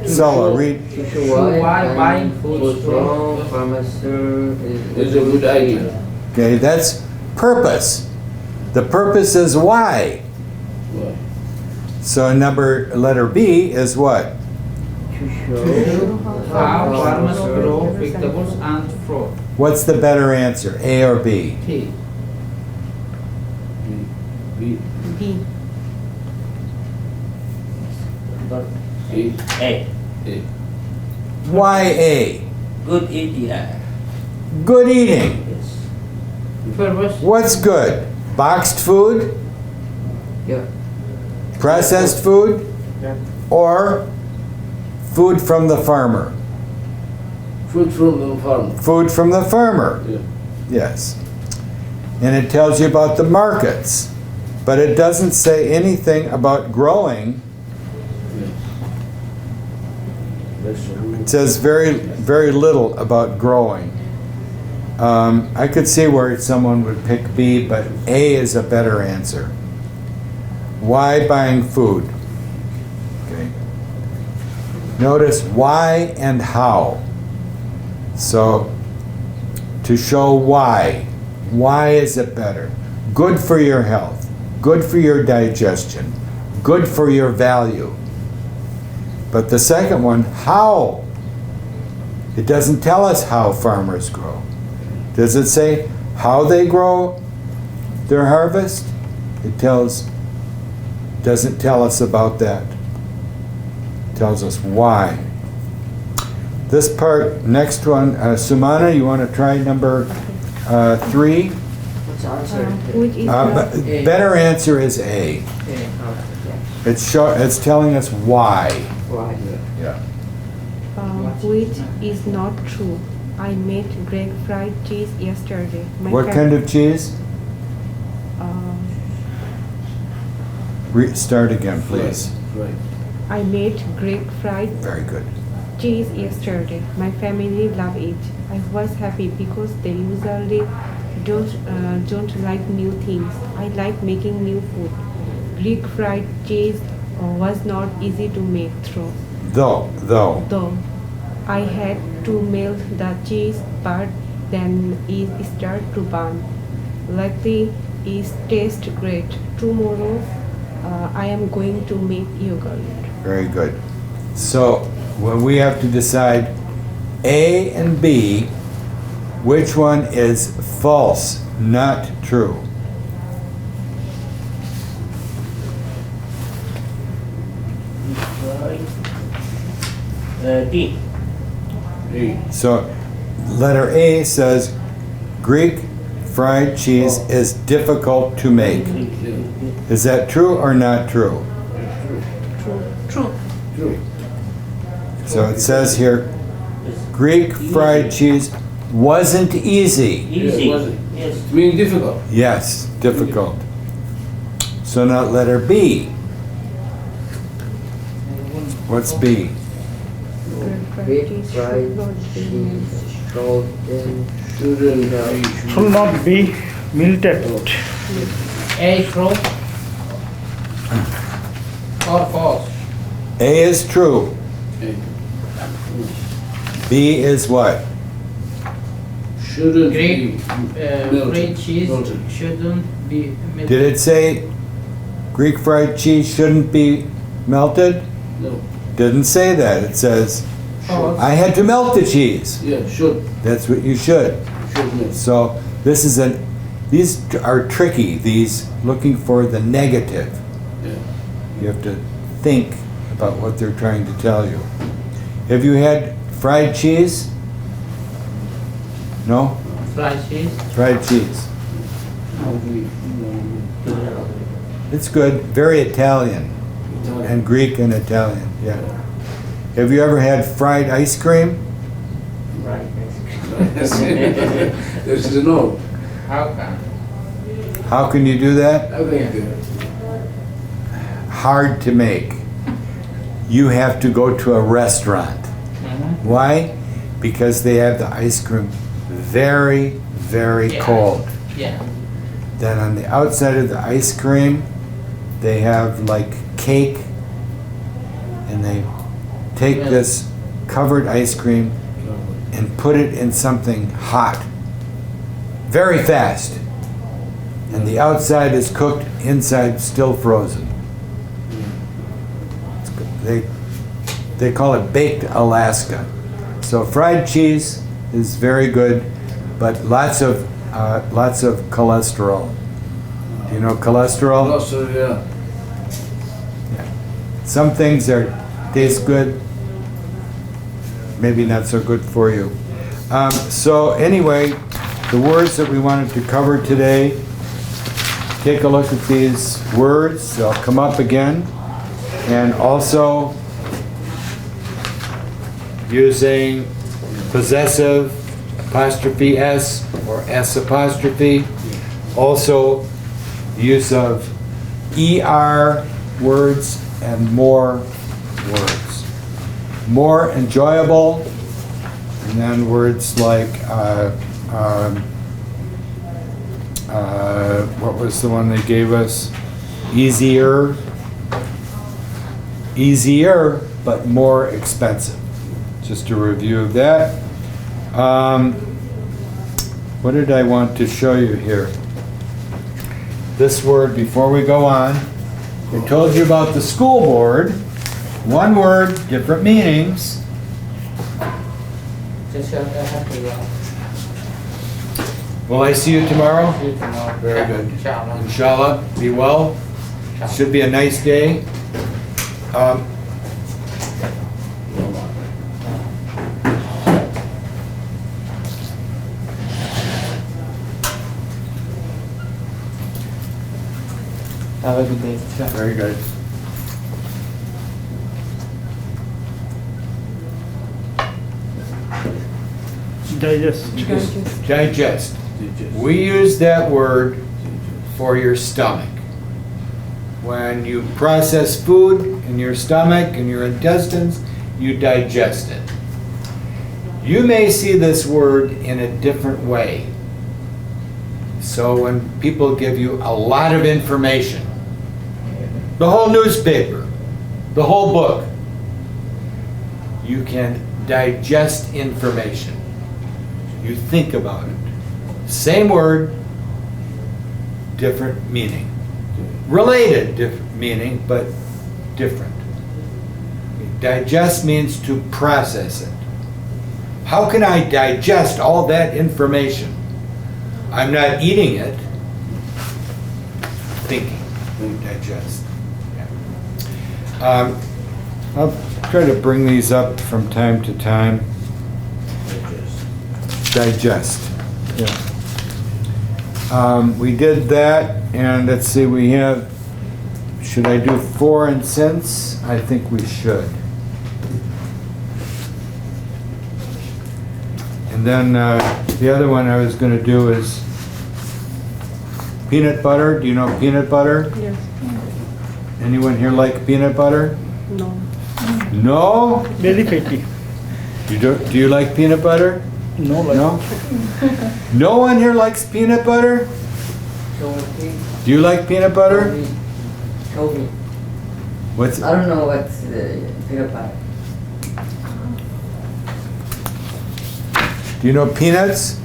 Sella, read. To show why buying food from farmers It's a good idea. Okay, that's purpose. The purpose is why. So letter B is what? to show How farmers grow vegetables and fruit. What's the better answer, A or B? T. B. B. A. Why A? Good idea. Good eating. Yes. Purpose. What's good? Boxed food? Yeah. Processed food? Or food from the farmer? Food from the farm. Food from the farmer. Yeah. Yes. And it tells you about the markets, but it doesn't say anything about growing. It says very, very little about growing. I could see where someone would pick B, but A is a better answer. Why buying food? Okay. Notice why and how. So, to show why. Why is it better? Good for your health. Good for your digestion. Good for your value. But the second one, how? It doesn't tell us how farmers grow. Does it say how they grow their harvest? It doesn't tell us about that. It tells us why. This part, next one, Sumana, you want to try number 3? What's the answer? Which is not, Better answer is A. It's telling us why. Why? Yeah. which is not true. I made Greg fried cheese yesterday. What kind of cheese? Start again, please. Right. I made Greg fried Very good. cheese yesterday. My family love it. I was happy because they usually don't like new things. I like making new food. Greek fried cheese was not easy to make Though. though I had to melt the cheese, but then it started to burn. Luckily, it tastes great. Tomorrow, I am going to make yogurt. Very good. So when we have to decide A and B, which one is false, not true? D. D. So letter A says Greek fried cheese is difficult to make. Is that true or not true? True. True. So it says here Greek fried cheese wasn't easy. Easy. Yeah, was it? Yes. It means difficult. Yes, difficult. So now letter B. What's B? Greg Greek fried fried cheese should not be cheese Shouldn't Should not be melted. A true or false? A is true. be. B is what? Shouldn't Greek be. fried cheese Melted. shouldn't be melted. Did it say Greek fried cheese shouldn't be melted? No. Didn't say that. It says, Oh, I had to melt the cheese. Yeah, should. That's what you should. Should melt. So this is these are tricky, these looking for the negative. Yeah. You have to think about what they're trying to tell you. Have you had fried cheese? No? Fried cheese. Fried cheese. Ugly. It's good. Very Italian. And Greek and Italian, yeah. Have you ever had fried ice cream? Right. This is no. How come? How can you do that? I think Hard to make. You have to go to a restaurant. Mm-hmm. Why? Because they have the ice cream very, very Yeah. cold. Yeah. Then on the outside of the ice cream, they have like cake, and they take Yeah. this covered ice cream and put it in something hot very fast. And the outside is cooked, inside still frozen. It's good. They call it baked Alaska. So fried cheese is very good, but lots of cholesterol. Do you know cholesterol? Also, yeah. Some things taste good, maybe not so good for you. So anyway, the words that we wanted to cover today, take a look at these words. They'll come up again. And also using possessive apostrophe S or S apostrophe. Also use of ER words and more words. More enjoyable, and then words like what was the one they gave us? Easier, but more expensive. Just a review of that. What did I want to show you here? This word before we go on. I told you about the school board. One word, different meanings. Just have to go. Will I see you tomorrow? See you tomorrow. Very good. Inshallah. Inshallah, be well. Should be a nice day. Have a good day. Very good. Digest. Digest. We use that word for your stomach. When you process food in your stomach and your intestines, you digest it. You may see this word in a different way. So when people give you a lot of information, the whole newspaper, the whole book, you can digest information. You think about it. Same word, different meaning. Related different meaning, but different. Digest means to process it. How can I digest all that information? I'm not eating it. Thinking. Digest. Yeah. I'll try to bring these up from time to time. Digest. Yeah. We did that, and let's see, we have, should I do for and since? I think we should. And then the other one I was going to do is peanut butter. Do you know peanut butter? Yes. Anyone here like peanut butter? No. No? Very fatty. Do you like peanut butter? No. Like No? No one here likes peanut butter? Do you like peanut butter? Show me. What's I don't know what's peanut butter. Do you know peanuts?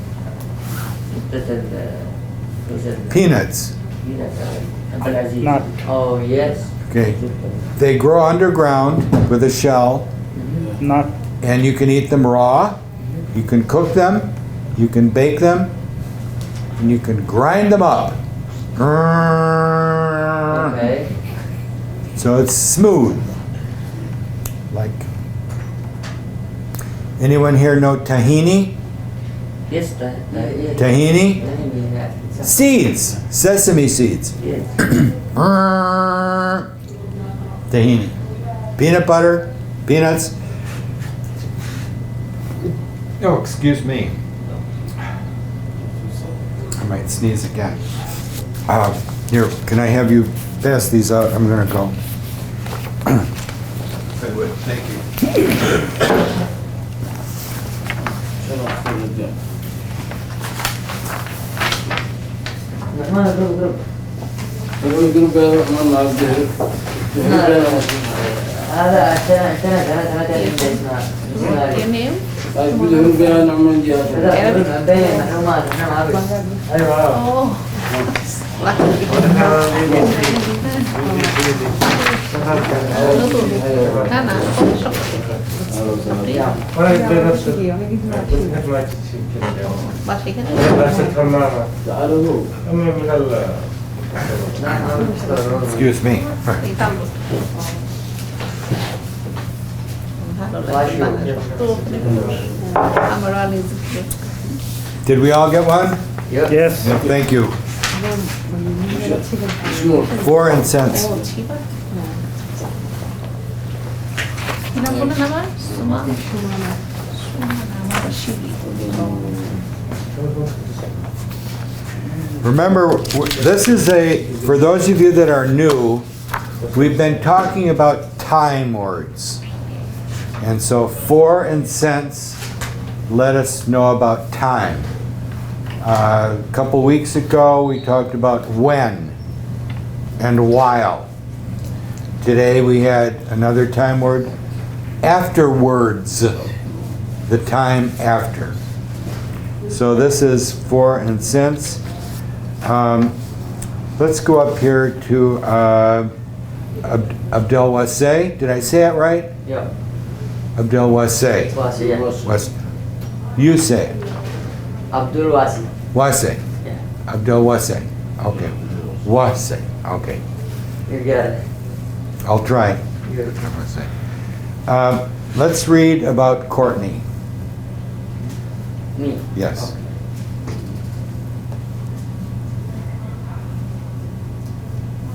This is Peanuts. peanut. nut. Oh yes. Okay. They grow underground with a shell, Not and you can eat them raw, you can cook them, you can bake them, and you can grind them up. Okay. So it's smooth. Like, anyone here know tahini? Yes, yes. Tahini? Yeah. Seeds, sesame seeds. Yes. Tahini. Peanut butter, peanuts. Oh, excuse me. I might sneeze again. Here, can I have you pass these out? I'm gonna go. I would, thank you. هذا سنة Your name? بين محرومات احنا معروف. Oh. Excuse me. Did we all get one? yes. Yeah, thank you. 4 and cents. Remember, this is for those of you that are new, we've been talking about time words. And so 4 and cents let us know about time. A couple weeks ago, we talked about when and while. Today we had another time word, afterwards, the time after. So this is 4 and since. Let's go up here to Abdel Wasay. Did I say it right? Yeah. Abdel Wasay. Wasi, yeah. You say it. Abdul Wasi. Wasay. Yeah. Abdel Wasay. Okay. Wasay. Okay. You got it. I'll try. Good. Let's read about Courtney. Me. Yes.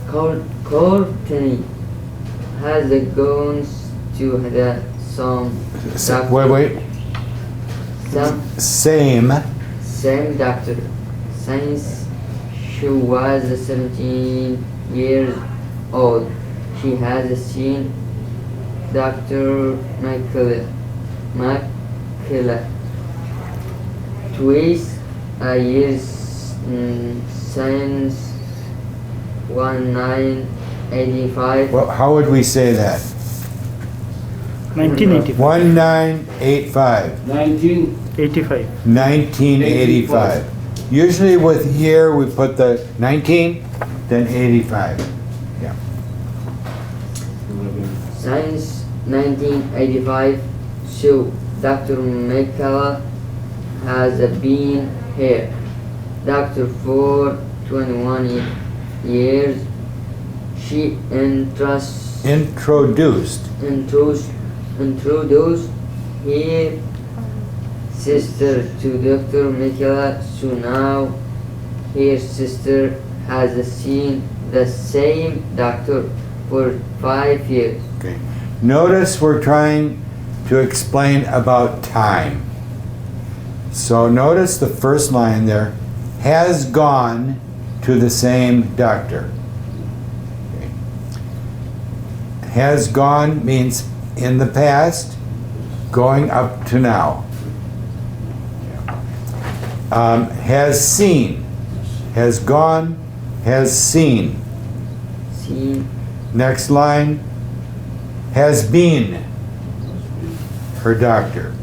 Courtney has gone to the Wait. Same. Same doctor since she was 17 years old. She has seen Dr. Michaela twice a year since 1985. Well, how would we say that? 1985. 1985. 85. 1985. Usually with year, we put the 19, then 85. Yeah. Since 1985, so Dr. Michaela has been here. Doctor for 21 years. She introduced her sister to Dr. Michaela, so now her sister has seen the same doctor for 5 years. Okay. Notice we're trying to explain about time. So notice the first line there, has gone to the same doctor. Okay. Has gone means in the past, going up to now. Has seen, has gone, has seen. Seen. Next line, has been her doctor.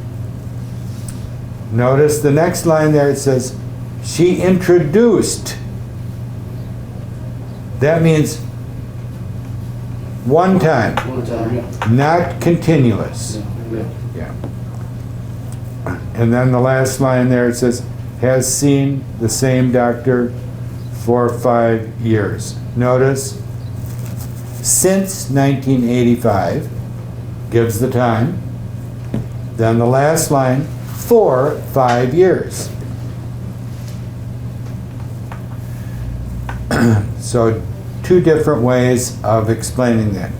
Notice the next line there, it says, she introduced. That means One time, One time, yeah. not continuous. Yeah. Yeah. And then the last line there, it says, has seen the same doctor for 5 years. Notice, since 1985 gives the time. Then the last line, for 5 years. So 2 different ways of explaining that.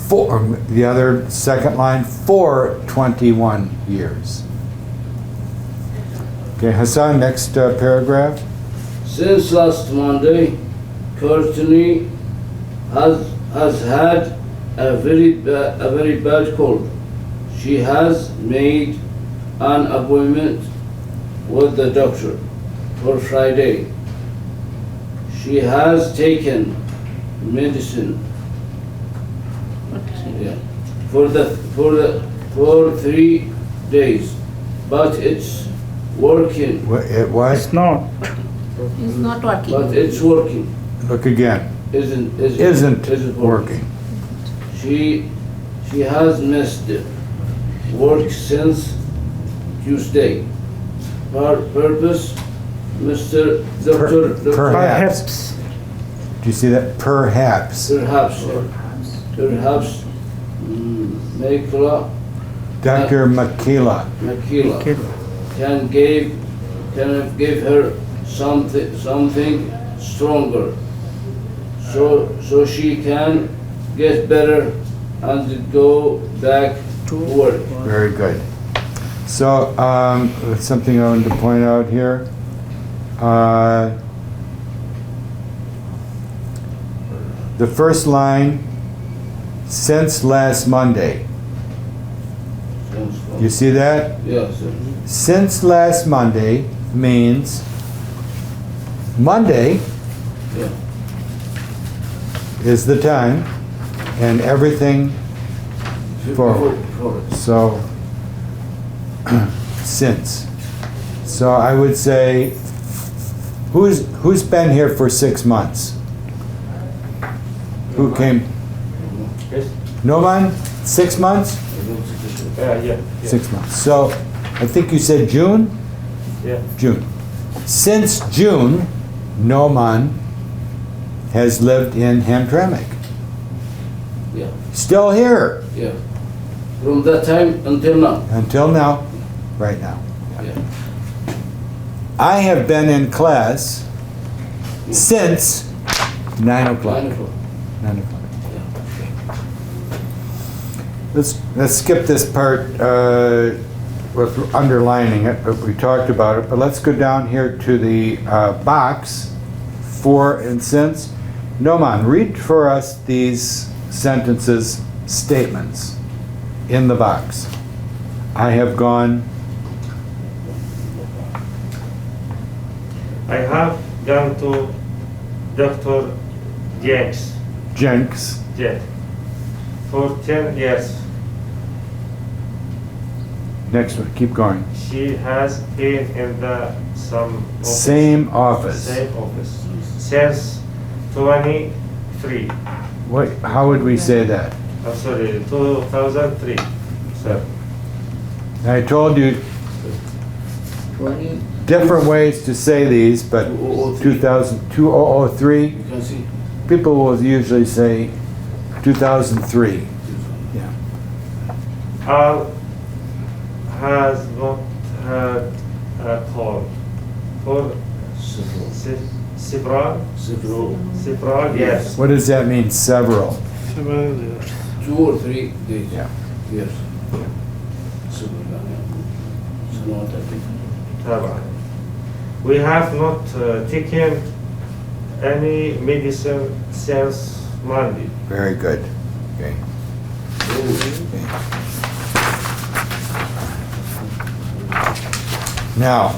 For, the other second line, for 21 years. Okay, Hassan, next paragraph. Since last Monday, Kirchner has had a very bad cold. She has made an appointment with the doctor for Friday. She has taken medicine, yeah, for 3 days, but it's working. It was? It's not. It's not working. But it's working. Look again. Isn't working. She has missed work since Tuesday. Her purpose, Mr. Doctor. Perhaps. Do you see that? Perhaps. Perhaps, Makila. Dr. Makila. Can give her something stronger, so she can get better and go back to work. Very good. So, something I wanted to point out here. The first line, since last Monday. You see that? Yes, sir. Since last Monday means Monday Yeah. is the time and everything forward. So, since. So I would say, who's been here for 6 months? Who came? Yes. No one? 6 months? Yeah. 6 months. So I think you said June? Yeah. June. Since June, Noman has lived in Hamtramck. Yeah. Still here Yeah. From that time until now. until now, right now. Yeah. I have been in class since 9 o'clock. 9 o'clock. 9 o'clock. Yeah. Let's skip this part with underlining it, but we talked about it. But let's go down here to the box, for and since. Noman, read for us these sentences, statements in the box. I have gone. I have gone to Dr. Jenks. Yeah. For 10 years. Next one, keep going. She has been in the Same office. Same office since 23. What? How would we say that? I'm sorry, 2003. Sir. I told you 20. different ways to say these, but 2003, You can see. people will usually say 2003. Yeah. Al has not had a call for several years. What does that mean? Several. 2 or 3 days. Yeah. Yes. We have not taken any medicine since Monday. Very good. Okay. Now,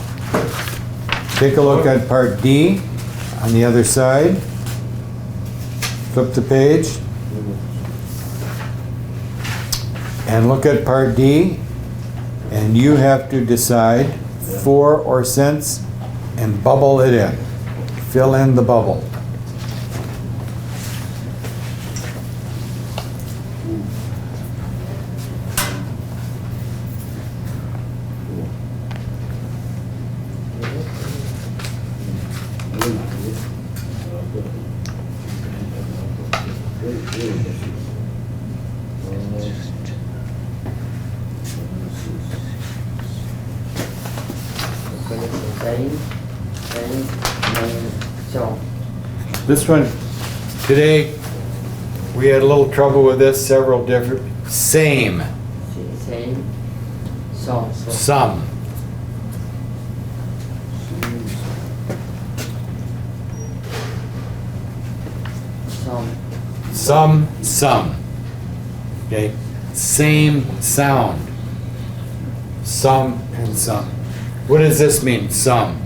take a look at part D on the other side. Flip the page. And look at part D, and you have to decide for or since and bubble it in. Fill in the bubble. Same. So. This one, today, we had a little trouble with this, several different, same, Same. So. some. Some. Okay, same sound. Some and some. What does this mean, some?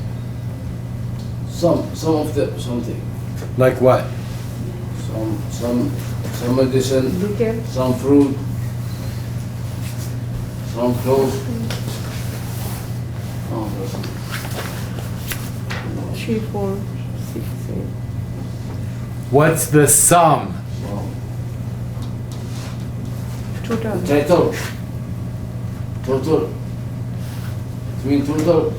Some of the something. Like what? Some medicine, Look at some fruit, some clothes. Oh, that's 3, 4, 6, 8. What's the sum? Total. Title. Total. It means total.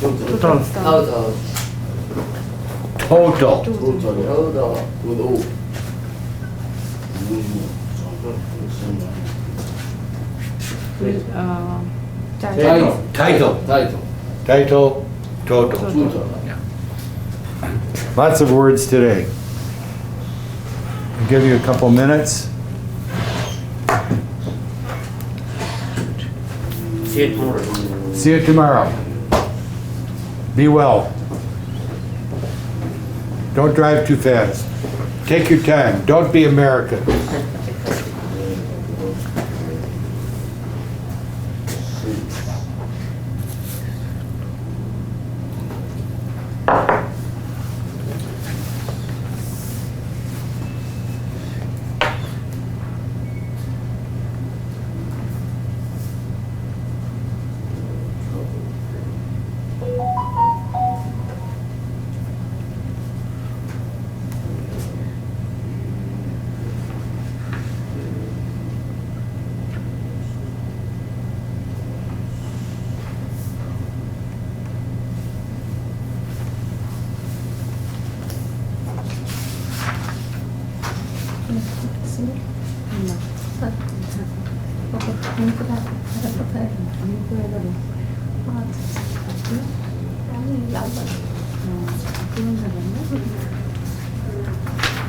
Total. Total. Total. Total. Total. With O. With, Title. Title. Title, total. Total. Lots of words today. I'll give you a couple minutes. See you tomorrow. See you tomorrow. Be well. Don't drive too fast. Take your time. Don't be American.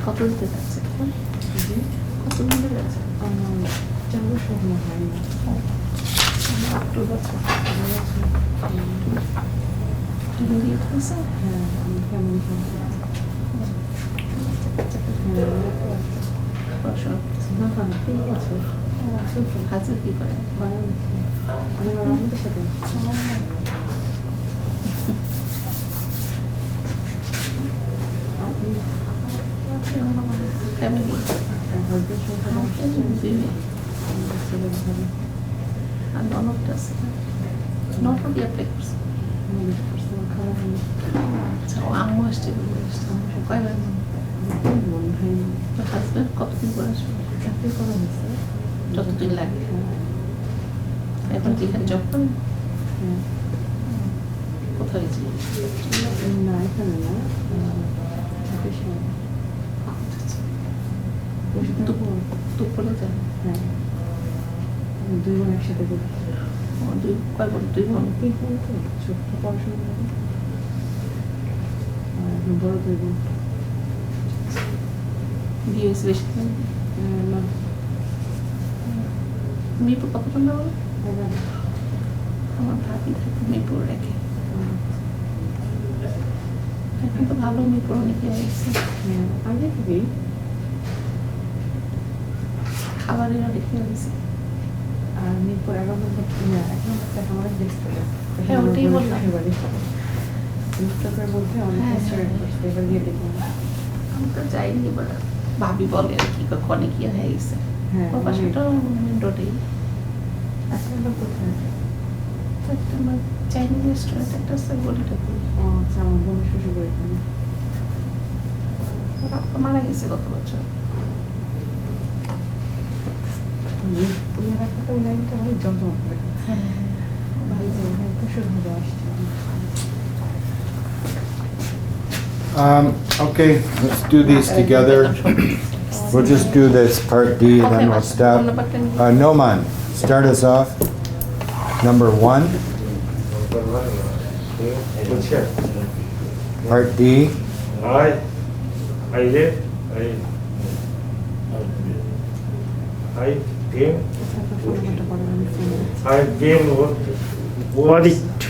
কত দিতে যাচ্ছে কত দিতে যাচ্ছে 400 মনে হয় না। তুমি দিয়ে দিতেছে হ্যাঁ, আমি কেমন পড়াশোনা না না 3 বছর হাজার কি করে আমি আমাদের সাথে ফ্যামিলি আর ননদটা আছে ননদ দিয়ে অ্যাপ্লাই করছে আচ্ছা ও আম্মু আসছে কয়বার হাজব্যান্ড কতদিন করে আসবে যতদিন লাগে এখন কি এখানে জব করেন কোথায় ছিল না এখানে না দুপুরে যান হ্যাঁ 2 বোন একসাথে করি কয় বোন 2 বোন 3 বোন তো ছোট পড়াশোনা করে আর বড় 2 বোন বিয়ে হয়েছে বেশি না মিরপুর কতটা না বলে এবার আমার ভাবি থাকে মিরপুর রেখে এখন তো ভালো মিরপুর অনেকে আসছে আগে থেকেই খাবারের অনেক হয়েছে আর মিরপুর 11 নম্বর 1 নম্বরটা আমাদের দেখতে হ্যাঁ ওটাই বললাম ইনস্টাগ্রামের মধ্যে অনেক রেস্টুরেন্ট করছে এবার গিয়ে দেখলাম আমি তো যাইনি এবার ভাবি বলে আর কি কখনই কি হয়ে গেছে হ্যাঁ ওর বাসাটা মেন রোডেই আসলে কোথায় একটা আমার চাইনিজ রেস্টুরেন্ট একটা আছে গলিটা ও আচ্ছা আমার বোন শ্বশুর বাড়ি এখানে ওরা মারা গেছে গত বছর তুমি একটা লাইনটা অনেক জমজমা করে ভাই যে প্রচুর ভাবে আসছে Okay, let's do these together. We'll just do this part D and then we'll stop. Noman, start us off. Number 1, Which part D. I live, I've been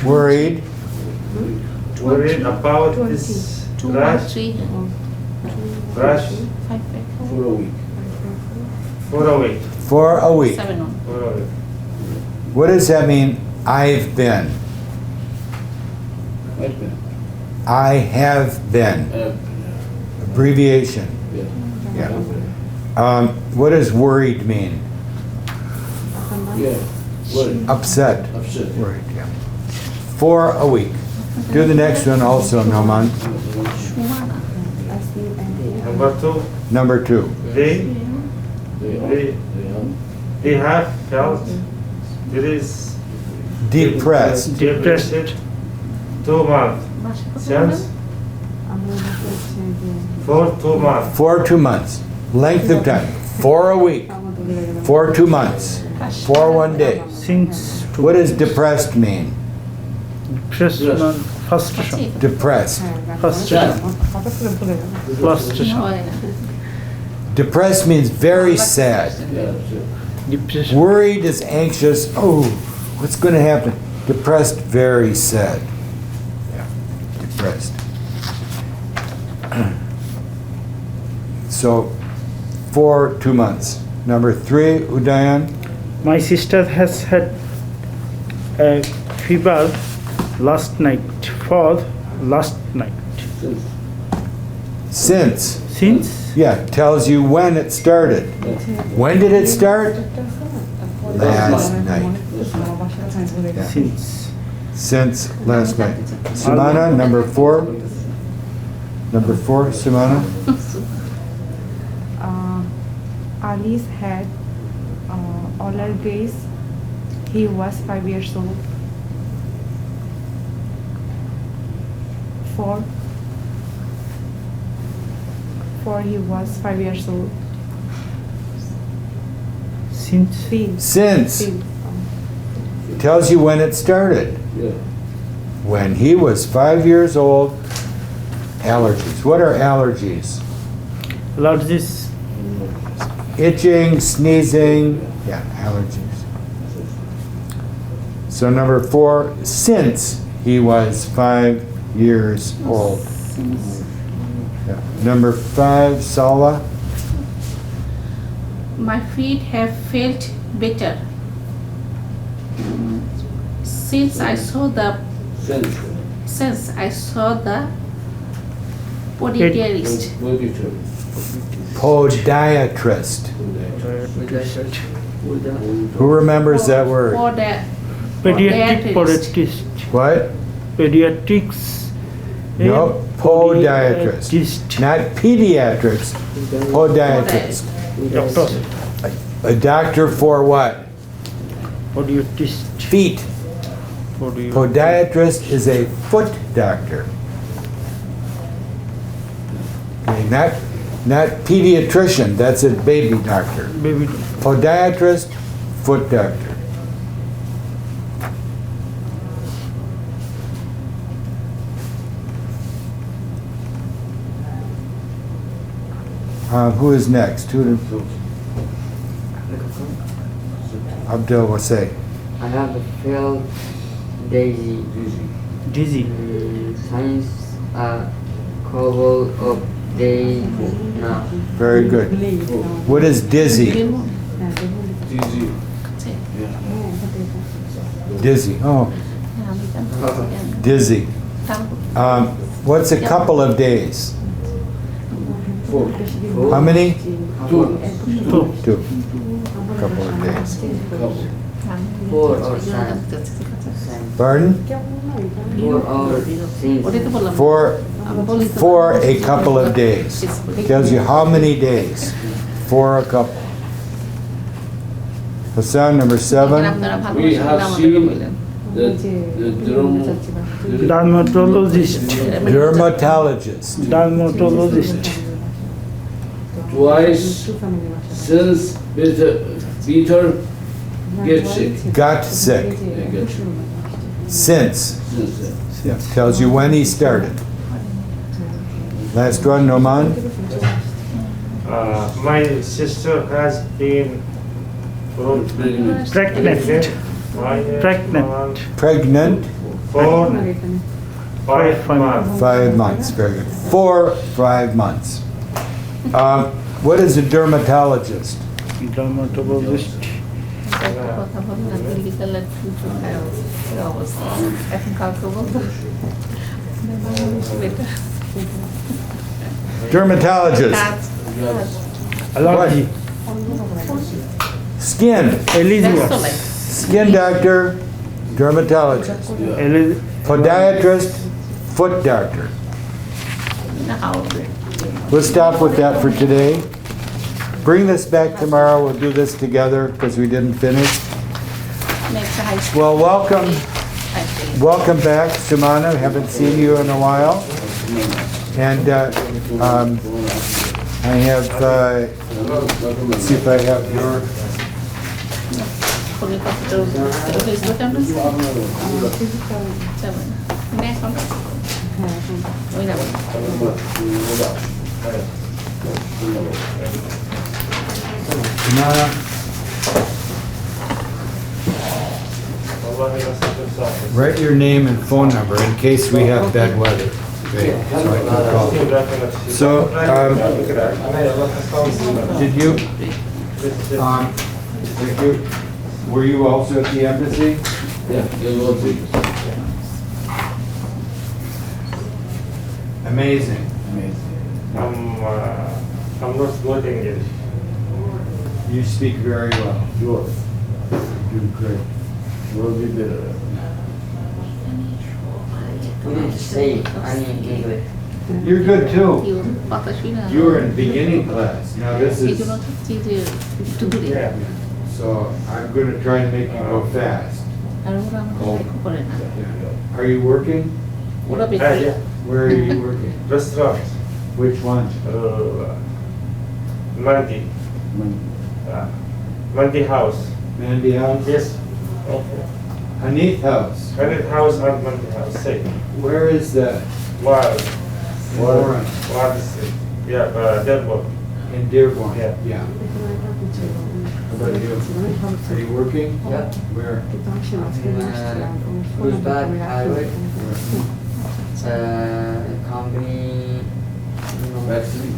Worried. Worried. about this 2 1 rash 3 rash 5 For a week. for a week. For a week. 7 1. For a week. What does that mean? I've been. I've been. I have been. Abbreviation. Yeah. Yeah. What does worried mean? Yeah. Worried. Upset. Upset. Worried, yeah. For a week. Do the next one also, Noman. Number 2, Number 2. they They have felt Depressed. depressed 2 months since for 2 months. For 2 months. Length of time. For a week. For 2 months. For 1 day. Since What does depressed mean? frustration. Frustration. Depressed. Frustration. Frustration. Depressed means very sad. Depression. Worried is anxious. Oh, what's going to happen? Depressed, very sad. Yeah, depressed. So, for 2 months. Number 3, Udayan. My sister has had a fever last night. Since. Since Yeah, tells you when it started. When did it start? Last night. Yeah. Since last night. Simana, number 4. Number 4, Simana. Alice had allergies. He was 5 years old. 4. He was 5 years old. since Since. Tells you when it started. Yeah. When he was 5 years old. Allergies. What are allergies? allergies Itching, sneezing. Yeah, allergies. So number 4, since he was 5 years old. Yeah. Number 5, Sala. My feet have felt better since I saw the podiatrist. Podiatrist. Who remembers that word? pediatric Podiatrist. podiatrist. What? Pediatrics. No, podiatrist. Not pediatrics, podiatrist. Doctor. A doctor for what? Podiatrist. Feet. Podiatrist is a foot doctor. Okay, not pediatrician, that's a baby doctor. Baby. Podiatrist, foot doctor. Who is next? Abdul will say. I have felt dizzy. Dizzy. Since a couple of days now. Very good. What is dizzy? Dizzy. Oh, dizzy. What's a couple of days? 4. How many? 2. 2. Couple of days. 4 or same. Pardon? 4 or since. For a couple of days. Tells you how many days. For a couple. Hassan, number 7. We have seen the Dermatologist. Dermatologist. Dermatologist. twice since Peter get sick. Got sick. They get sick. Since. Since then. Yeah, tells you when he started. Last one, Noman. My sister has been Pregnant. Pregnant. Pregnant. Pregnant. for 5 months. 5 months. Very good. 5 months. What is a dermatologist? Dermatologist. কথা বলি না মেডিকেলের অবস্থা এখন কাউকে বলতো Dermatologist. Allergy. Skin. Allergies. Skin doctor. Dermatologist. Podiatrist. Foot doctor. We'll stop with that for today. Bring this back tomorrow. We'll do this together because we didn't finish. Well, welcome back, Sumana. Haven't seen you in a while. And I have, let's see if I have your, Sumana. Write your name and phone number in case we have bad weather. Okay, so I can call. So, did you, were you also at the embassy? Yeah, they will be. Amazing. I'm not good English. You speak very well. Sure. You do great. Will be better. Couldn't say any English. You're good too. কথা শুনে You were in beginning class. Now this এই is, জন্য হচ্ছে যে একটু দূরে so I'm going to try and make you go fast. আর ওরা আমাকে লক্ষ্য করে না Are you working? ওরা বেশি Yeah. Where are you working? Restaurant. Which one? Mandi. Mandi house. Mandy House? Yes. Okay. Hanith House. Hanit house and Mandi house. Same. Where is that? Wow. Warren. What is it? Yeah, Deadwood. In Dearborn? Yeah. Yeah. How about you? Are you working? Yeah. Where? Uzbek Highway. Company. Vaccine.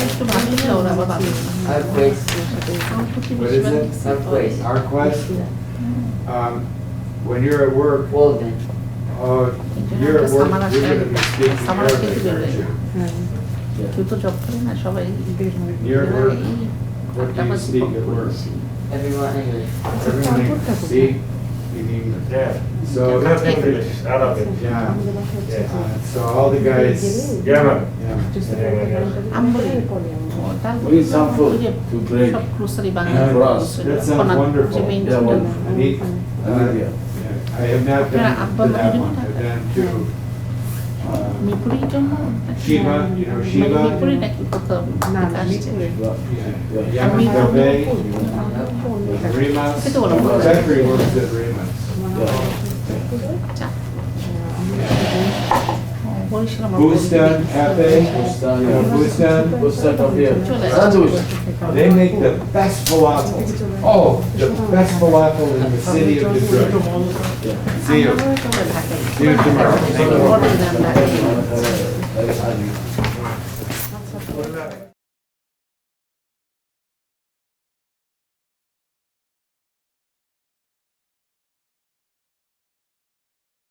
একটু ভাবলে ওরা আবার ভাববে Earthquakes. What is it? Earthquakes. ArcWest? When you're at work, Walden. you're at work, you're going to be speaking Arabic, aren't you? কেউ তো job করে না সবাই You're at work, what do you speak at work? Everyone English. Everyone speak in English. Yeah. So, Not English, Arabic. yeah, so all the guys, Yemen. yeah. আমি বলি We need some food to break. সব grocery For us. That sounds wonderful. Yeah, wonderful. I need, Arabia. I have not been Yeah, to but that you one, don't I've been to, মিরপুরের জন্য Shiva, you know Shiva? মিরপুরে নাকি কোথাও আসছে Yemen Cafe, Rimas, Ito walang wala. Zachary works at Rimas. Barishal আমার Bustan Cafe, you know Bustan? What's that up here? চলে Sandwich. They make the best falafel. Oh, the best falafel in the city of Detroit. See you. See you tomorrow. Thank you. Order দেন না